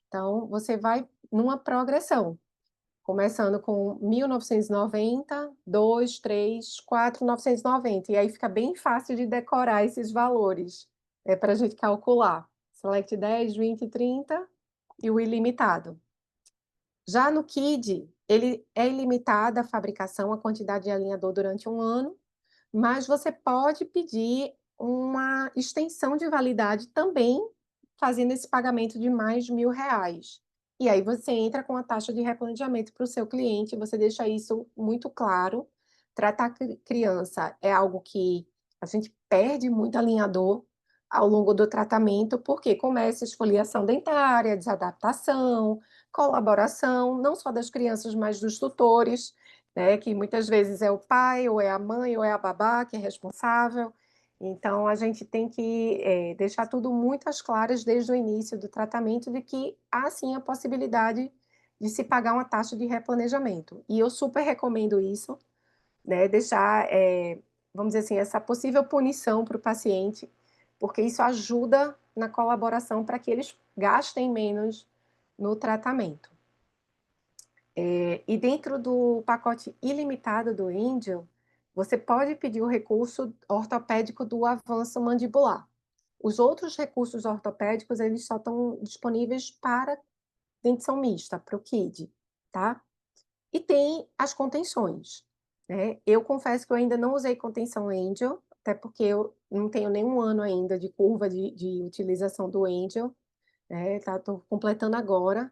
Então você vai numa progressão, começando com 1.990, 2, 3, 4, 990, e aí fica bem fácil de decorar esses valores, para a gente calcular. Select 10, 20, 30 e o ilimitado. Já no KID, ele é ilimitada a fabricação, a quantidade de alinhador durante um ano, mas você pode pedir uma extensão de validade também, fazendo esse pagamento de mais de R$ 1.000. E aí você entra com a taxa de replanejamento para o seu cliente, você deixa isso muito claro. Tratar criança é algo que a gente perde muito alinhador ao longo do tratamento, porque começa esfoliação dentária, desadaptação, colaboração, não só das crianças, mas dos tutores, né, que muitas vezes é o pai, ou é a mãe, ou é a babá que é responsável. Então a gente tem que, deixar tudo muito às claras desde o início do tratamento de que há sim a possibilidade de se pagar uma taxa de replanejamento. E eu super recomendo isso, né, deixar, vamos dizer assim, essa possível punição para o paciente, porque isso ajuda na colaboração para que eles gastem menos no tratamento. E dentro do pacote ilimitado do Angel, você pode pedir o recurso ortopédico do avanço mandibular. Os outros recursos ortopédicos, eles só estão disponíveis para dentição mista, para o KID, tá? E tem as contenções, né? Eu confesso que eu ainda não usei contenção Angel, até porque eu não tenho nenhum ano ainda de curva de utilização do Angel, né? Tá, tô completando agora.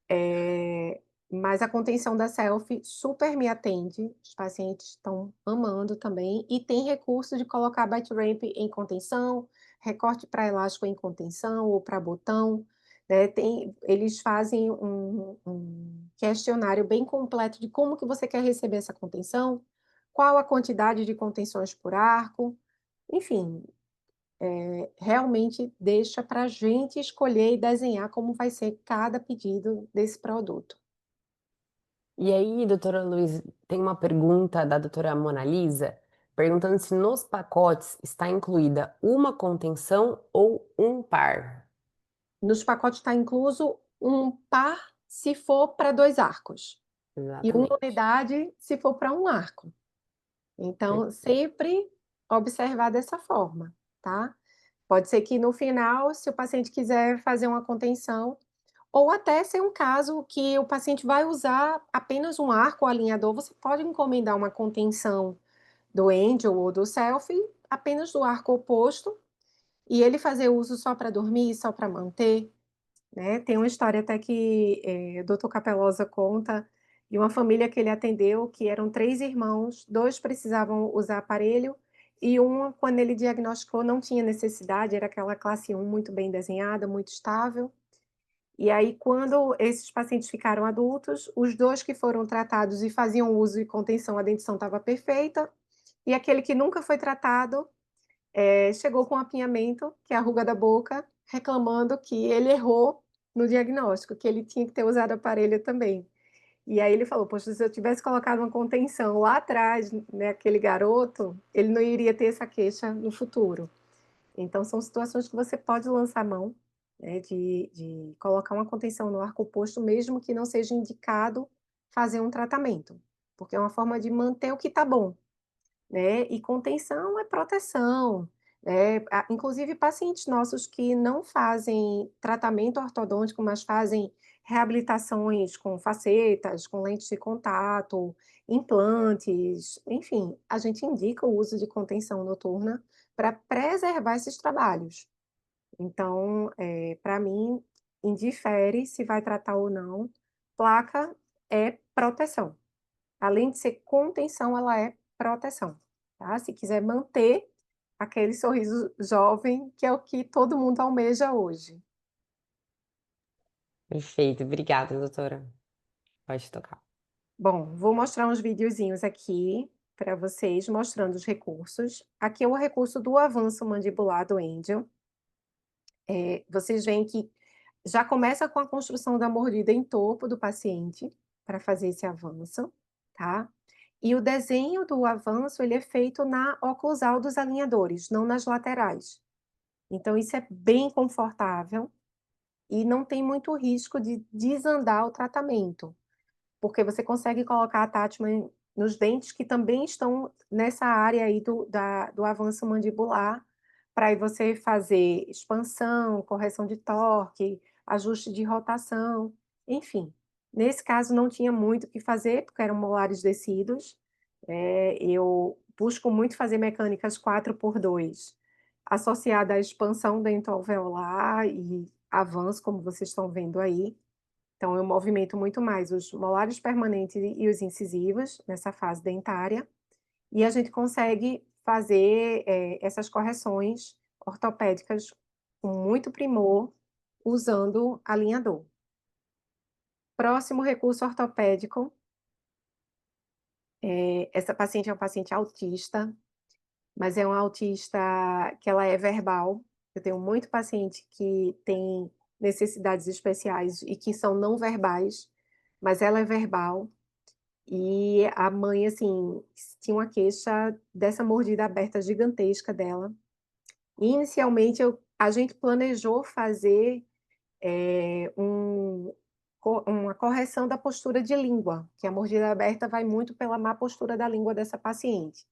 Eh, mas a contenção da selfie super me atende, os pacientes estão amando também, e tem recurso de colocar bite ramp em contenção, recorte para elástico em contenção ou para botão, né, eles fazem um questionário bem completo de como que você quer receber essa contenção, qual a quantidade de contenções por arco, enfim, realmente deixa para a gente escolher e desenhar como vai ser cada pedido desse produto. E aí, doutora Luiz, tem uma pergunta da doutora Mona Lisa, perguntando se nos pacotes está incluída uma contenção ou um par. Nos pacotes está incluso um par se for para 2 arcos, e uma Exatamente. unidade se for para um arco. Então, Perfeito. sempre observar dessa forma, tá. Pode ser que no final, se o paciente quiser fazer uma contenção, ou até ser um caso que o paciente vai usar apenas um arco ou alinhador, você pode encomendar uma contenção do Angel ou do Selfie, apenas do arco oposto, e ele fazer uso só para dormir, só para manter, né. Tem uma história até que, o doutor Capelosa conta de uma família que ele atendeu, que eram 3 irmãos, 2 precisavam usar aparelho e um, quando ele diagnosticou, não tinha necessidade, era aquela classe 1 muito bem desenhada, muito estável. E aí quando esses pacientes ficaram adultos, os 2 que foram tratados e faziam uso e contenção, a dentição estava perfeita, e aquele que nunca foi tratado, chegou com apinhamento, que é a ruga da boca, reclamando que ele errou no diagnóstico, que ele tinha que ter usado aparelho também. E aí ele falou: "Poxa, se eu tivesse colocado uma contenção lá atrás, né, aquele garoto, ele não iria ter essa queixa no futuro". Então são situações que você pode lançar mão, né, de colocar uma contenção no arco oposto, mesmo que não seja indicado fazer um tratamento, porque é uma forma de manter o que está bom. Né, e contenção é proteção, inclusive pacientes nossos que não fazem tratamento ortodôntico, mas fazem reabilitações com facetas, com lentes de contato, implantes, enfim, a gente indica o uso de contenção noturna para preservar esses trabalhos. Então, para mim, indifere se vai tratar ou não, placa é proteção. Além de ser contenção, ela é proteção, tá. Se quiser manter aquele sorriso jovem, que é o que todo mundo almeja hoje. Perfeito, obrigada, doutora. Pode tocar. Bom, vou mostrar uns videozinhos aqui para vocês, mostrando os recursos. Aqui é o recurso do avanço mandibular do Angel. Vocês veem que já começa com a construção da mordida em topo do paciente, para fazer esse avanço, tá. E o desenho do avanço, ele é feito na oclusal dos alinhadores, não nas laterais. Então isso é bem confortável e não tem muito risco de desandar o tratamento. Porque você consegue colocar a attachment nos dentes que também estão nessa área aí do avanço mandibular, para aí você fazer expansão, correção de torque, ajuste de rotação, enfim. Nesse caso não tinha muito o que fazer, porque eram molares descidos, eu busco muito fazer mecânicas 4x2, associada à expansão dentoalveolar e avanço, como vocês estão vendo aí. Então eu movimento muito mais os molares permanentes e os incisivos nessa fase dentária, e a gente consegue fazer, essas correções ortopédicas com muito primor, usando alinhador. Próximo recurso ortopédico, essa paciente é uma paciente autista, mas é uma autista que ela é verbal. Eu tenho muito paciente que tem necessidades especiais e que são não verbais, mas ela é verbal. E a mãe, assim, tinha uma queixa dessa mordida aberta gigantesca dela. E inicialmente a gente planejou fazer, uma correção da postura de língua, que a mordida aberta vai muito pela má postura da língua dessa paciente.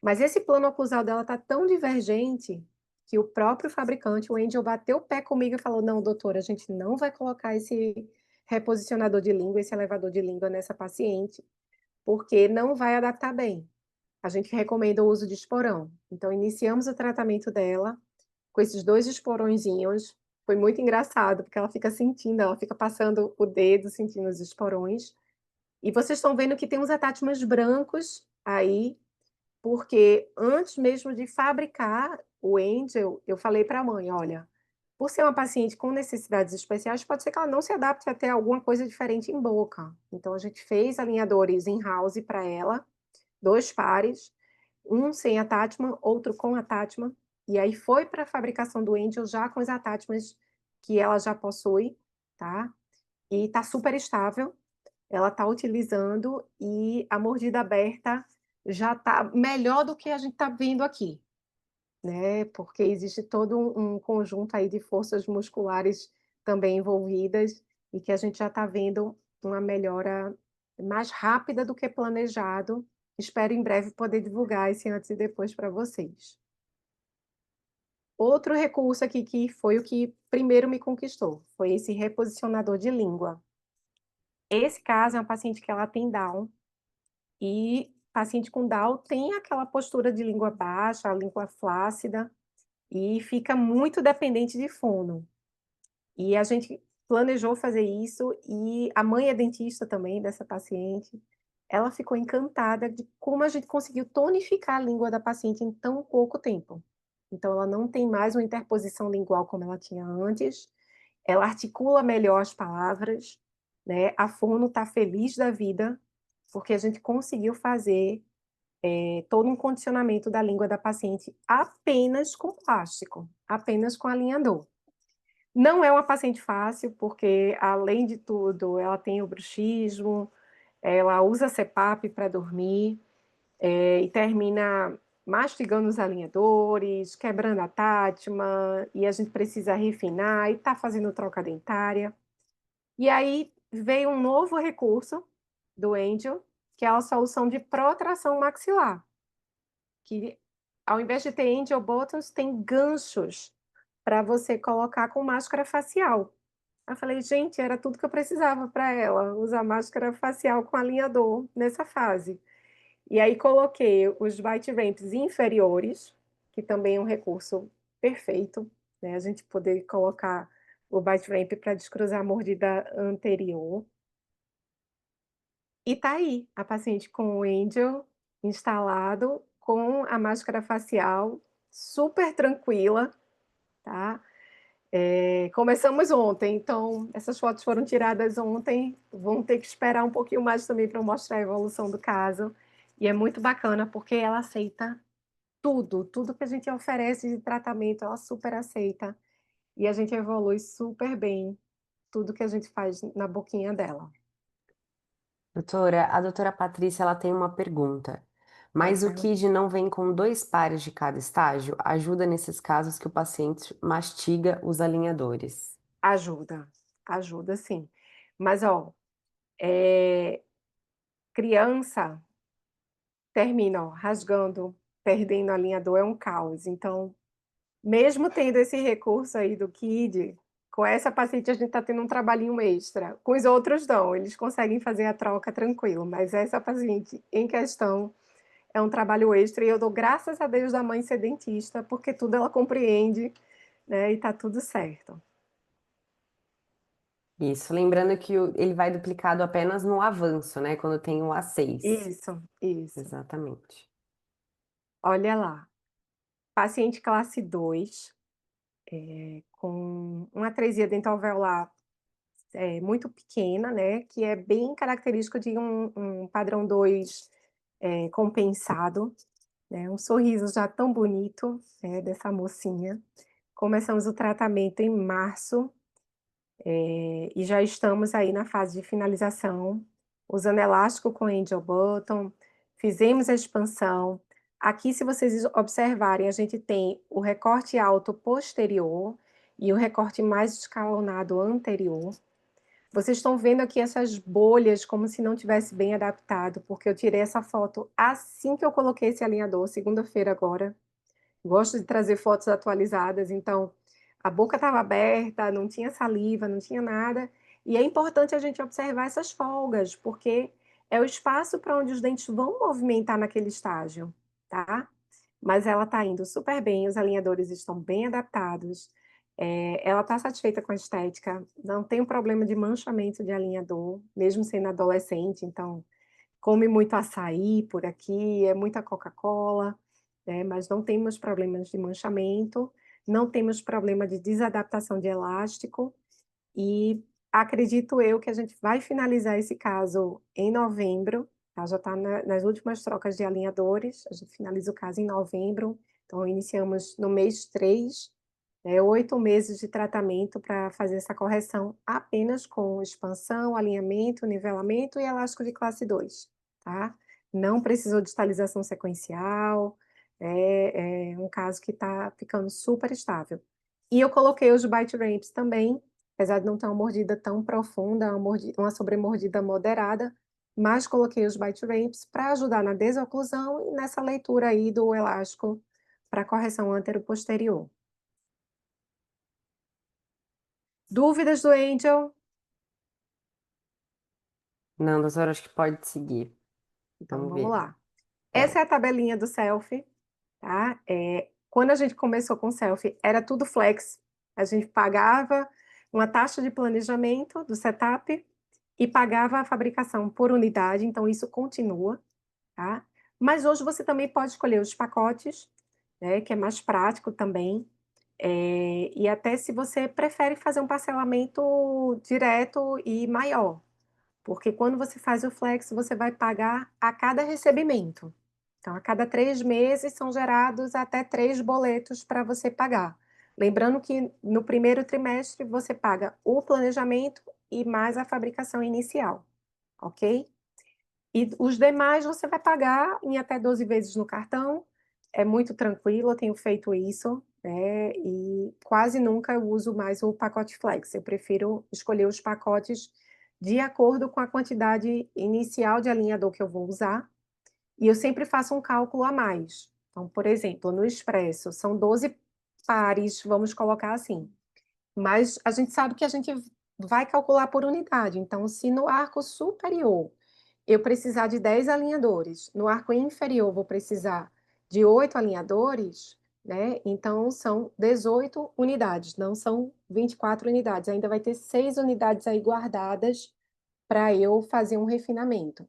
Mas esse plano oclusal dela está tão divergente, que o próprio fabricante, o Angel, bateu o pé comigo e falou: "Não, doutora, a gente não vai colocar esse reposicionador de língua, esse elevador de língua nessa paciente, porque não vai adaptar bem. A gente recomenda o uso de esporão". Então iniciamos o tratamento dela com esses 2 esporõezinhos. Foi muito engraçado, porque ela fica sentindo, ela fica passando o dedo, sentindo os esporões. E vocês estão vendo que tem uns attachments brancos aí, porque antes mesmo de fabricar o Angel, eu falei para a mãe: "Olha, por ser uma paciente com necessidades especiais, pode ser que ela não se adapte a ter alguma coisa diferente em boca". Então a gente fez alinhadores in-house para ela, 2 pares, um sem attachment, outro com attachment, e aí foi para a fabricação do Angel já com os attachments que ela já possui, tá. E tá super estável, ela tá utilizando e a mordida aberta já tá melhor do que a gente tá vendo aqui, né, porque existe todo um conjunto aí de forças musculares também envolvidas, e que a gente já está vendo uma melhora mais rápida do que planejado. Espero em breve poder divulgar esse antes e depois para vocês. Outro recurso aqui que foi o que primeiro me conquistou, foi esse reposicionador de língua. Esse caso é uma paciente que ela tem Down, e paciente com Down tem aquela postura de língua baixa, a língua flácida, e fica muito dependente de fono. E a gente planejou fazer isso, e a mãe é dentista também dessa paciente, ela ficou encantada de como a gente conseguiu tonificar a língua da paciente em tão pouco tempo. Então ela não tem mais uma interposição lingual como ela tinha antes, ela articula melhor as palavras, né, a fono está feliz da vida, porque a gente conseguiu fazer, todo um condicionamento da língua da paciente apenas com plástico, apenas com alinhador. Não é uma paciente fácil, porque além de tudo, ela tem o bruxismo, ela usa CPAP para dormir, e termina mastigando os alinhadores, quebrando a tátma, e a gente precisa refinar e tá fazendo troca dentária. E aí veio um novo recurso do Angel, que é a solução de protração maxilar, que ao invés de ter Angel Buttons, tem ganchos para você colocar com máscara facial. Aí eu falei: "Gente, era tudo que eu precisava para ela, usar máscara facial com alinhador nessa fase". E aí coloquei os bite ramps inferiores, que também é um recurso perfeito, né, a gente poder colocar o bite ramp para descruzar a mordida anterior. E tá aí, a paciente com o Angel instalado, com a máscara facial, super tranquila, tá. Começamos ontem, então essas fotos foram tiradas ontem, vão ter que esperar um pouquinho mais também para eu mostrar a evolução do caso. E é muito bacana, porque ela aceita tudo, tudo que a gente oferece de tratamento, ela super aceita, e a gente evolui super bem, tudo que a gente faz na boquinha dela. Doutora, a doutora Patrícia, ela tem uma pergunta. Pode Mas o perguntar. KID não vem com dois pares de cada estágio? Ajuda nesses casos que o paciente mastiga os alinhadores. Ajuda, ajuda sim. Mas ó, eh, criança termina, ó, rasgando, perdendo alinhador, é um caos, então, mesmo tendo esse recurso aí do KID, com essa paciente a gente tá tendo um trabalhinho extra, com os outros não, eles conseguem fazer a troca tranquilo, mas essa paciente em questão é um trabalho extra e eu dou graças a Deus da mãe ser dentista, porque tudo ela compreende, né, e tá tudo certo. Isso, lembrando que ele vai duplicado apenas no avanço, né? Quando tem o A6. Isso, isso. Exatamente. Olha lá, paciente classe 2, com uma atresia dental alveolar, muito pequena, né, que é bem característico de um padrão 2 compensado, né, um sorriso já tão bonito, dessa mocinha. Começamos o tratamento em março. E já estamos aí na fase de finalização, usando elástico com angel button, fizemos a expansão. Aqui, se vocês observarem, a gente tem o recorte alto posterior e o recorte mais escalonado anterior. Vocês estão vendo aqui essas bolhas como se não tivesse bem adaptado, porque eu tirei essa foto assim que eu coloquei esse alinhador, segunda-feira agora. Gosto de trazer fotos atualizadas, então a boca estava aberta, não tinha saliva, não tinha nada, e é importante a gente observar essas folgas, porque é o espaço para onde os dentes vão movimentar naquele estágio, tá. Mas ela está indo super bem, os alinhadores estão bem adaptados, ela está satisfeita com a estética, não tem um problema de manchamento de alinhador, mesmo sendo adolescente, então come muito açaí por aqui, é muita Coca-Cola, né, mas não temos problemas de manchamento, não temos problema de desadaptação de elástico, e acredito eu que a gente vai finalizar esse caso em novembro, tá, já está nas últimas trocas de alinhadores, a gente finaliza o caso em novembro, então iniciamos no mês 3, 8 meses de tratamento para fazer essa correção apenas com expansão, alinhamento, nivelamento e elástico de classe 2, tá. Não precisou de estalização sequencial, é um caso que está ficando super estável. E eu coloquei os bite ramps também, apesar de não ter uma mordida tão profunda, uma sobremordida moderada, mas coloquei os bite ramps para ajudar na desoclusão e nessa leitura aí do elástico para correção antero-posterior. Dúvidas do Angel? Não, doutora, acho que pode seguir. Então Vamos vamos ver. lá. Essa Bora. é a tabelinha do selfie, tá. Quando a gente começou com o selfie, era tudo flex, a gente pagava uma taxa de planejamento do setup e pagava a fabricação por unidade, então isso continua, tá. Mas hoje você também pode escolher os pacotes, né, que é mais prático também, e até se você prefere fazer um parcelamento direto e maior. Porque quando você faz o flex, você vai pagar a cada recebimento. Então, a cada 3 meses são gerados até 3 boletos para você pagar. Lembrando que no primeiro trimestre você paga o planejamento e mais a fabricação inicial, ok? E os demais você vai pagar em até 12 vezes no cartão, é muito tranquilo, eu tenho feito isso, né, e quase nunca eu uso mais o pacote flex, eu prefiro escolher os pacotes de acordo com a quantidade inicial de alinhador que eu vou usar, e eu sempre faço um cálculo a mais. Então, por exemplo, no expresso são 12 pares, vamos colocar assim, mas a gente sabe que a gente vai calcular por unidade. Então, se no arco superior eu precisar de 10 alinhadores, no arco inferior vou precisar de 8 alinhadores, né, então são 18 unidades, não são 24 unidades, ainda vai ter 6 unidades aí guardadas para eu fazer um refinamento.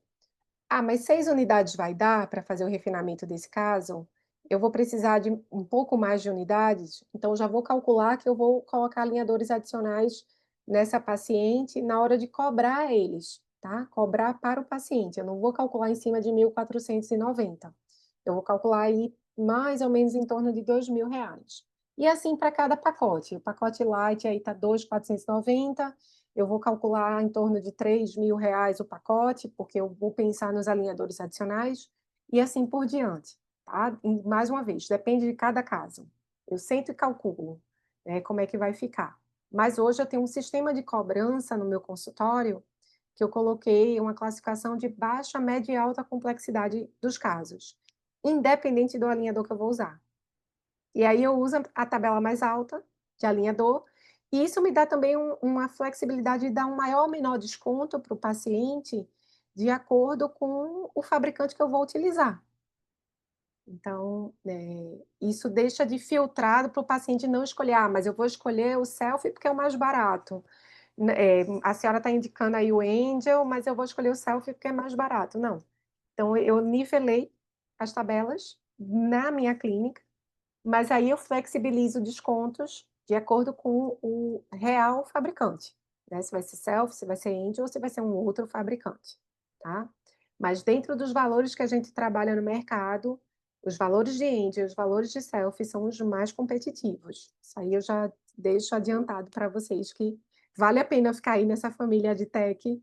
Ah, mas 6 unidades vai dar para fazer o refinamento desse caso? Eu vou precisar de um pouco mais de unidades, então já vou calcular que eu vou colocar alinhadores adicionais nessa paciente na hora de cobrar eles, tá? Cobrar para o paciente, eu não vou calcular em cima de 1.490. Eu vou calcular aí mais ou menos em torno de R$ 2.000. E assim para cada pacote. O pacote light aí tá 2.490. Eu vou calcular em torno de R$ 3.000 o pacote, porque eu vou pensar nos alinhadores adicionais, e assim por diante, tá? E mais uma vez, depende de cada caso. Eu sento e calculo, né, como é que vai ficar. Mas hoje eu tenho um sistema de cobrança no meu consultório, que eu coloquei uma classificação de baixa, média e alta complexidade dos casos, independente do alinhador que eu vou usar. E aí eu uso a tabela mais alta de alinhador, e isso me dá também uma flexibilidade de dar um maior ou menor desconto para o paciente, de acordo com o fabricante que eu vou utilizar. Então, isso deixa de filtrado para o paciente não escolher: "Ah, mas eu vou escolher o Selfie porque é o mais barato. A senhora está indicando aí o Angel, mas eu vou escolher o Selfie porque é mais barato", não. Então eu nivelei as tabelas na minha clínica, mas aí eu flexibilizo descontos de acordo com o real fabricante, né, se vai ser Selfie, se vai ser Angel ou se vai ser um outro fabricante, tá. Mas dentro dos valores que a gente trabalha no mercado, os valores de Angel e os valores de Selfie são os mais competitivos. Isso aí eu já deixo adiantado para vocês que vale a pena ficar aí nessa família de tech,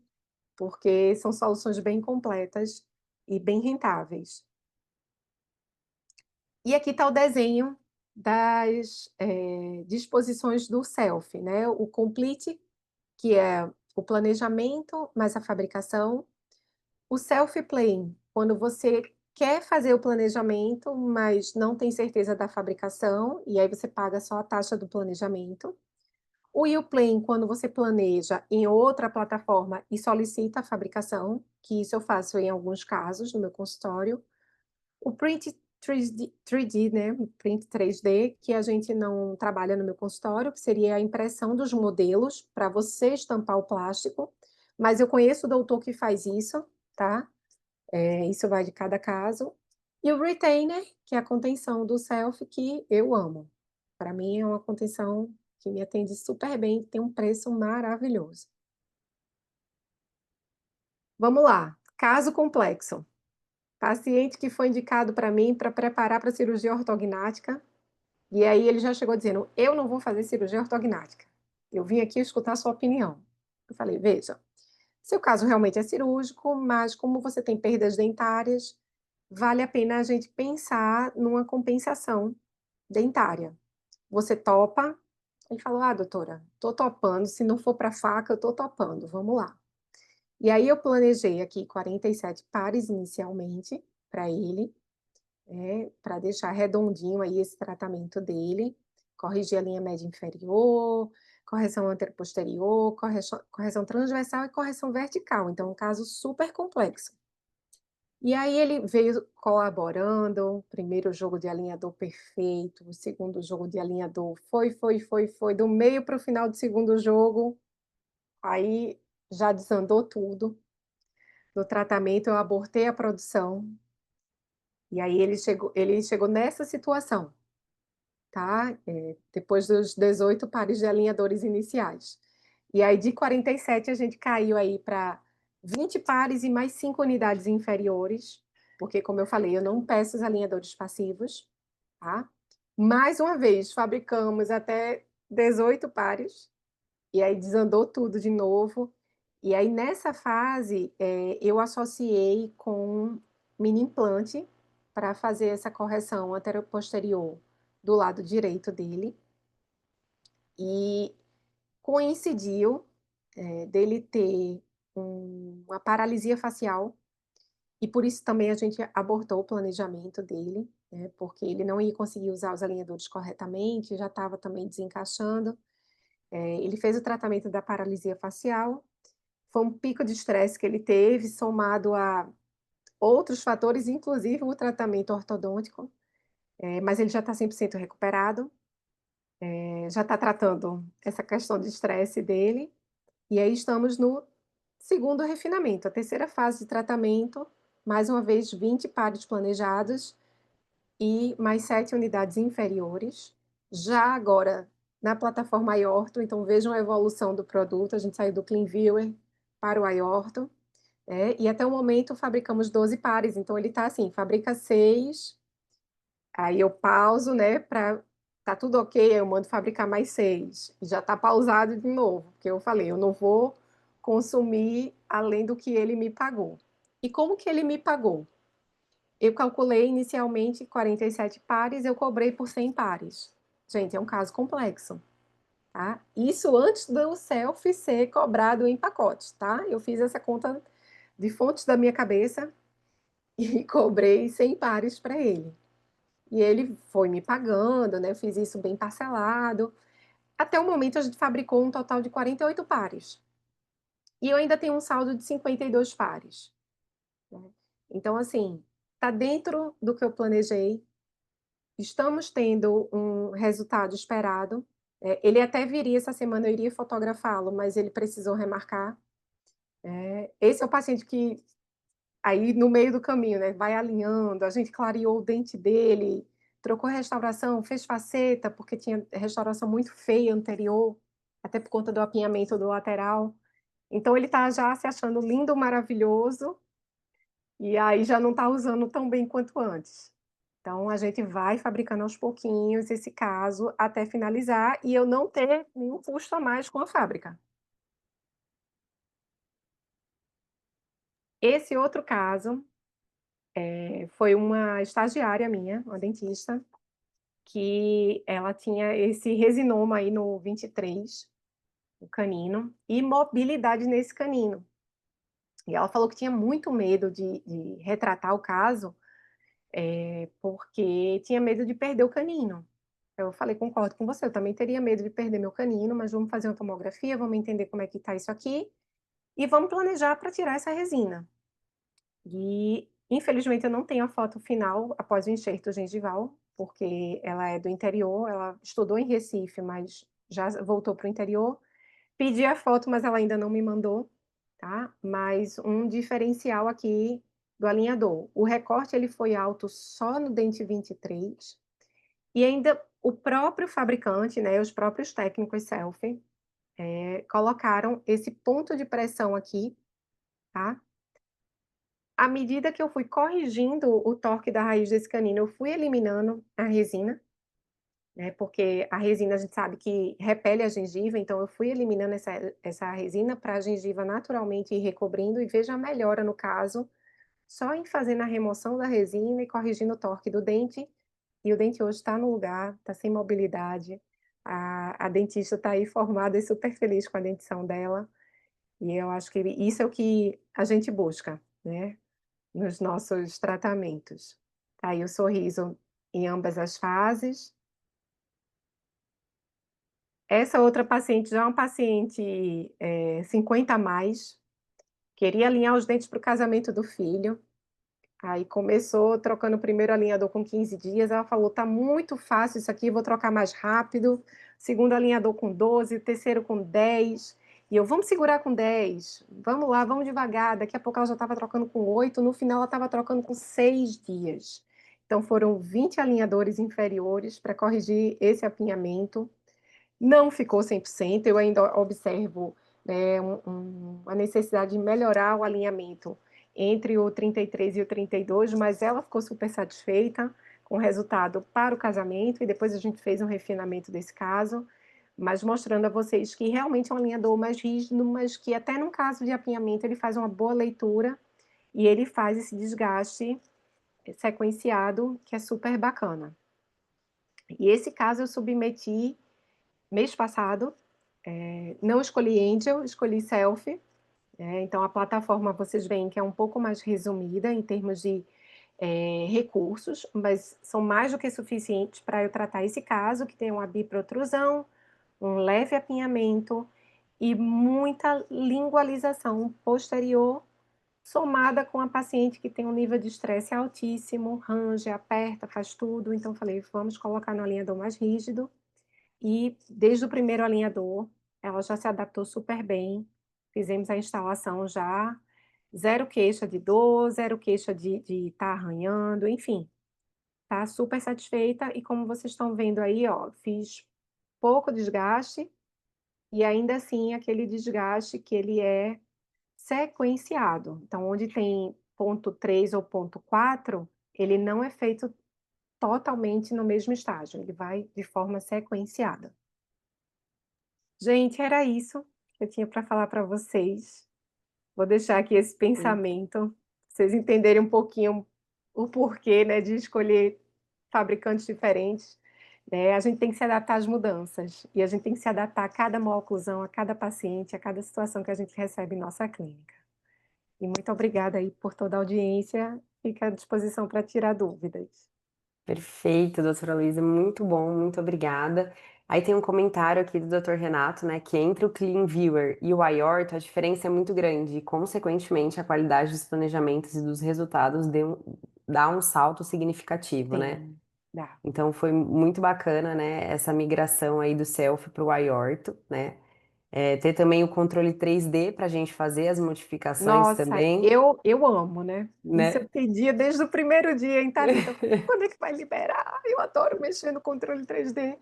porque são soluções bem completas e bem rentáveis. E aqui está o desenho das, disposições do self, né, o complete, que é o planejamento mais a fabricação, o self-play, quando você quer fazer o planejamento, mas não tem certeza da fabricação, e aí você paga só a taxa do planejamento. O YouPlan, quando você planeja em outra plataforma e solicita a fabricação, que isso eu faço em alguns casos no meu consultório. O Print 3D, né, o Print 3D, que a gente não trabalha no meu consultório, que seria a impressão dos modelos para você estampar o plástico, mas eu conheço o doutor que faz isso, tá, isso vai de cada caso. E o Retainer, que é a contenção do self, que eu amo. Para mim é uma contenção que me atende super bem, tem um preço maravilhoso. Vamos lá, caso complexo. Paciente que foi indicado para mim para preparar para cirurgia ortognática, e aí ele já chegou dizendo: "Eu não vou fazer cirurgia ortognática. Eu vim aqui escutar a sua opinião". Eu falei: "Veja, seu caso realmente é cirúrgico, mas como você tem perdas dentárias, vale a pena a gente pensar numa compensação dentária. Você topa?". Ele falou: "Ah, doutora, tô topando, se não for para faca, eu tô topando, vamos lá". E aí eu planejei aqui 47 pares inicialmente para ele, para deixar redondinho aí esse tratamento dele, corrigir a linha média inferior, correção anteroposterior, correção transversal e correção vertical, então um caso super complexo. E aí ele veio colaborando, primeiro jogo de alinhador perfeito, o segundo jogo de alinhador foi, do meio para o final do segundo jogo, aí já desandou tudo. No tratamento eu abortei a produção, e aí ele chegou nessa situação. Tá, depois dos 18 pares de alinhadores iniciais. E aí de 47 a gente caiu aí para 20 pares e mais 5 unidades inferiores, porque como eu falei, eu não peço os alinhadores passivos, tá. Mais uma vez, fabricamos até 18 pares, e aí desandou tudo de novo. E aí nessa fase, eu associei com mini implante para fazer essa correção anteroposterior do lado direito dele, e coincidiu, dele ter uma paralisia facial, e por isso também a gente abortou o planejamento dele, né, porque ele não ia conseguir usar os alinhadores corretamente, já estava também desencaixando. Ele fez o tratamento da paralisia facial, foi um pico de estresse que ele teve, somado a outros fatores, inclusive o tratamento ortodôntico, mas ele já está 100% recuperado, já está tratando essa questão de estresse dele, e aí estamos no segundo refinamento, a terceira fase de tratamento, mais uma vez 20 pares planejados e mais 7 unidades inferiores. Já agora na plataforma iOrtho, então vejam a evolução do produto, a gente saiu do CleanViewer para o iOrtho, e até o momento fabricamos 12 pares, então ele está assim, fabrica 6, aí eu pauso, né, para tá tudo ok, eu mando fabricar mais 6, e já está pausado de novo, porque eu falei, eu não vou consumir além do que ele me pagou. E como que ele me pagou? Eu calculei inicialmente 47 pares, eu cobrei por 100 pares. Gente, é um caso complexo, tá? Isso antes do selfie ser cobrado em pacotes, tá? Eu fiz essa conta de fontes da minha cabeça e cobrei 100 pares para ele. E ele foi me pagando, né? Eu fiz isso bem parcelado. Até o momento a gente fabricou um total de 48 pares. E eu ainda tenho um saldo de 52 pares, né? Então, assim, tá dentro do que eu planejei. Estamos tendo um resultado esperado. Ele até viria essa semana, eu iria fotografá-lo, mas ele precisou remarcar. Esse é o paciente que, aí no meio do caminho, né, vai alinhando, a gente clareou o dente dele, trocou restauração, fez faceta, porque tinha restauração muito feia anterior, até por conta do apinhamento do lateral. Então ele está já se achando lindo, maravilhoso, e aí já não está usando tão bem quanto antes. Então a gente vai fabricando aos pouquinhos esse caso até finalizar e eu não ter nenhum custo a mais com a fábrica. Esse outro caso, foi uma estagiária minha, uma dentista, que ela tinha esse resinoma aí no 23, o canino, e mobilidade nesse canino. E ela falou que tinha muito medo de retratar o caso, porque tinha medo de perder o canino. Eu falei: "Concordo com você, eu também teria medo de perder meu canino, mas vamos fazer uma tomografia, vamos entender como é que está isso aqui, e vamos planejar para tirar essa resina". E, infelizmente, eu não tenho a foto final após o enxerto gengival, porque ela é do interior, ela estudou em Recife, mas já voltou para o interior. Pedi a foto, mas ela ainda não me mandou, tá. Mas um diferencial aqui do alinhador, o recorte ele foi alto só no dente 23, e ainda o próprio fabricante, né, os próprios técnicos selfie, colocaram esse ponto de pressão aqui, tá. À medida que eu fui corrigindo o torque da raiz desse canino, eu fui eliminando a resina, né, porque a resina a gente sabe que repele a gengiva, então eu fui eliminando essa resina para a gengiva naturalmente ir recobrindo e veja a melhora no caso, só em fazendo a remoção da resina e corrigindo o torque do dente, e o dente hoje está no lugar, está sem mobilidade, a dentista está aí formada e super feliz com a dentição dela, e eu acho que isso é o que a gente busca, né, nos nossos tratamentos. Tá aí o sorriso em ambas as fases. Essa outra paciente já é uma paciente, 50 a mais, queria alinhar os dentes para o casamento do filho, aí começou trocando o primeiro alinhador com 15 dias, ela falou: "Tá muito fácil isso aqui, vou trocar mais rápido", segundo alinhador com 12, terceiro com 10, e eu: "Vamos segurar com 10, vamos lá, vamos devagar", daqui a pouco ela já estava trocando com 8, no final ela estava trocando com 6 dias. Então foram 20 alinhadores inferiores para corrigir esse apinhamento, não ficou 100%, eu ainda observo, né, uma necessidade de melhorar o alinhamento entre o 33 e o 32, mas ela ficou super satisfeita com o resultado para o casamento e depois a gente fez um refinamento desse caso, mas mostrando a vocês que realmente é um alinhador mais rígido, mas que até num caso de apinhamento ele faz uma boa leitura e ele faz esse desgaste sequenciado, que é super bacana. E esse caso eu submeti mês passado, não escolhi Angel, escolhi Selfie, então a plataforma vocês veem que é um pouco mais resumida em termos de, recursos, mas são mais do que suficientes para eu tratar esse caso, que tem uma biprotrusão, um leve apinhamento e muita lingualização posterior, somada com a paciente que tem um nível de estresse altíssimo, range, aperta, faz tudo, então falei: "Vamos colocar no alinhador mais rígido", e desde o primeiro alinhador, ela já se adaptou super bem, fizemos a instalação já, zero queixa de dor, zero queixa de estar arranhando, enfim, tá super satisfeita e como vocês estão vendo aí, ó, fiz pouco desgaste e ainda assim aquele desgaste que ele é sequenciado. Então onde tem ponto 3 ou ponto 4, ele não é feito totalmente no mesmo estágio, ele vai de forma sequenciada. Gente, era isso que eu tinha para falar para vocês. Vou deixar aqui esse Hum. pensamento, pra vocês entenderem um pouquinho o porquê, né, de escolher fabricantes diferentes, né. A gente tem que se adaptar às mudanças, e a gente tem que se adaptar a cada maior-oclusão, a cada paciente, a cada situação que a gente recebe em nossa clínica. E muito obrigada aí por toda a audiência, fico à disposição para tirar dúvidas. Perfeito, doutora Luísa, muito bom, muito obrigada. Aí tem um comentário aqui do doutor Renato, né, que entre o Clean Viewer e o Aorta, a diferença é muito grande e, consequentemente, a qualidade dos planejamentos e dos resultados dá um salto significativo, né? Sim, dá. Então foi muito bacana, né, essa migração aí do Selfie para o Aorto, né? É, ter também o controle 3D para a gente fazer as modificações Nossa, também, eu amo, né. Isso eu né? pedia desde o primeiro dia, hein, Thalita, quando é que vai liberar? Eu adoro mexer no controle 3D.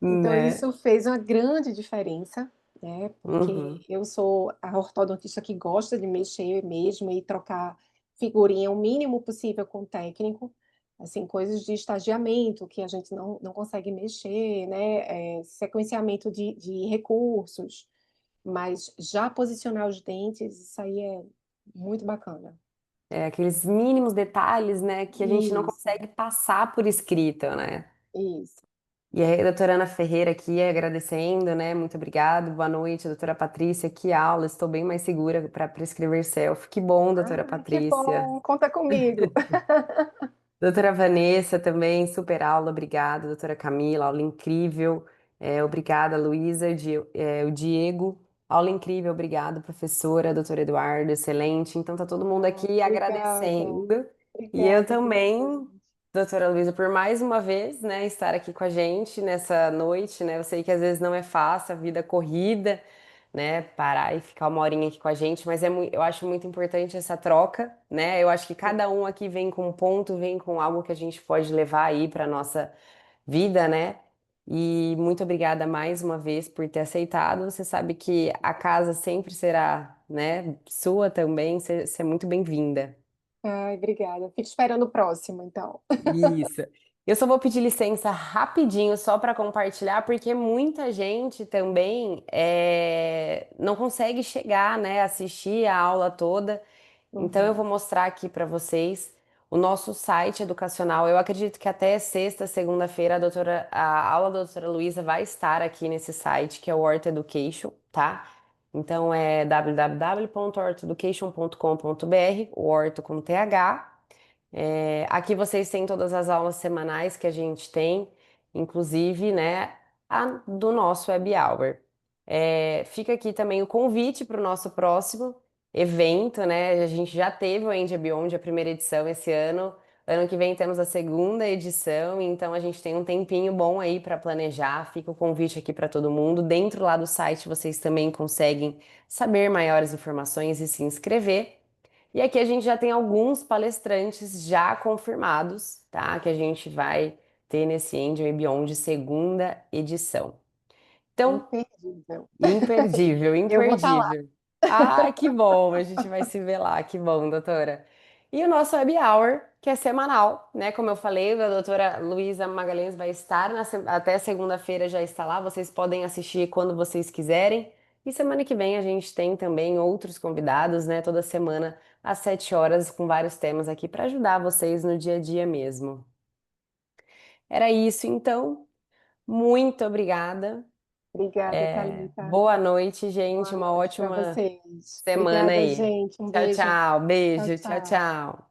Então Né? isso fez uma grande diferença, né, porque Uhum. eu sou a ortodontista que gosta de mexer mesmo e trocar figurinha o mínimo possível com o técnico, assim, coisas de estagiamento que a gente não consegue mexer, né, sequenciamento de recursos. Mas já posicionar os dentes, isso aí é muito bacana. É, aqueles mínimos detalhes, né, que a gente não Isso, consegue passar por escrito, né? isso. E aí, a doutora Ana Ferreira aqui agradecendo, né? Muito obrigada. Boa noite, doutora Patrícia. Que aula, estou bem mais segura para prescrever selfie. Que bom, doutora Ai, que Patrícia. bom, conta comigo. Doutora Vanessa também, super aula, obrigada. Doutora Camila, aula incrível. É, obrigada, Luísa. O Diego, aula incrível, obrigada, professora. Doutor Eduardo, excelente. Então, tá todo mundo Ai, aqui obrigada, agradecendo. E eu obrigada, fico também, feliz. doutora Luísa, por mais uma vez, né, estar aqui com a gente nessa noite, né? Eu sei que às vezes não é fácil, a vida é corrida, né, parar e ficar uma horinha aqui com a gente, mas eu acho muito importante essa troca, né? Eu acho que cada um aqui vem com um ponto, vem com algo que a gente pode levar aí para nossa vida, né? E muito obrigada mais uma vez por ter aceitado. Você sabe que a casa sempre será, né, sua também, você é muito bem-vinda. Ai, obrigada. Fico esperando o próximo, então. Isso. Eu só vou pedir licença rapidinho só para compartilhar, porque muita gente também não consegue chegar, né, assistir a aula toda. Então eu vou Uhum. mostrar aqui para vocês o nosso site educacional. Eu acredito que até sexta, segunda-feira, a aula da doutora Luísa vai estar aqui nesse site, que é o Horta Education, tá? Então é www.hortoeducation.com.br, o Horto com TH. É, aqui vocês têm todas as aulas semanais que a gente tem, inclusive, né, a do nosso Web Hour. É, fica aqui também o convite para o nosso próximo evento, né? A gente já teve o End Beyond, a primeira edição esse ano. Ano que vem temos a segunda edição, então a gente tem um tempinho bom aí para planejar. Fica o convite aqui para todo mundo. Dentro lá do site vocês também conseguem saber maiores informações e se inscrever. E aqui a gente já tem alguns palestrantes já confirmados, tá? Que a gente vai ter nesse Angel and Beyond segunda edição. Então, Imperdível. imperdível, Eu vou estar lá. imperdível. Ah, que bom, a gente vai se ver lá, que bom, doutora. E o nosso Web Hour, que é semanal, né? Como eu falei, a doutora Luísa Magalhães vai estar até segunda-feira já está lá, vocês podem assistir quando vocês quiserem. E semana que vem a gente tem também outros convidados, né? Toda semana às 7 horas, com vários temas aqui para ajudar vocês no dia a dia mesmo. Era isso, então. Muito obrigada. Obrigada, É, Thalita. boa noite, gente. Boa Uma noite para ótima vocês. semana Obrigada, aí. gente. Um Tchau, beijo. tchau. Tchau, Beijo. Tchau, tchau. tchau.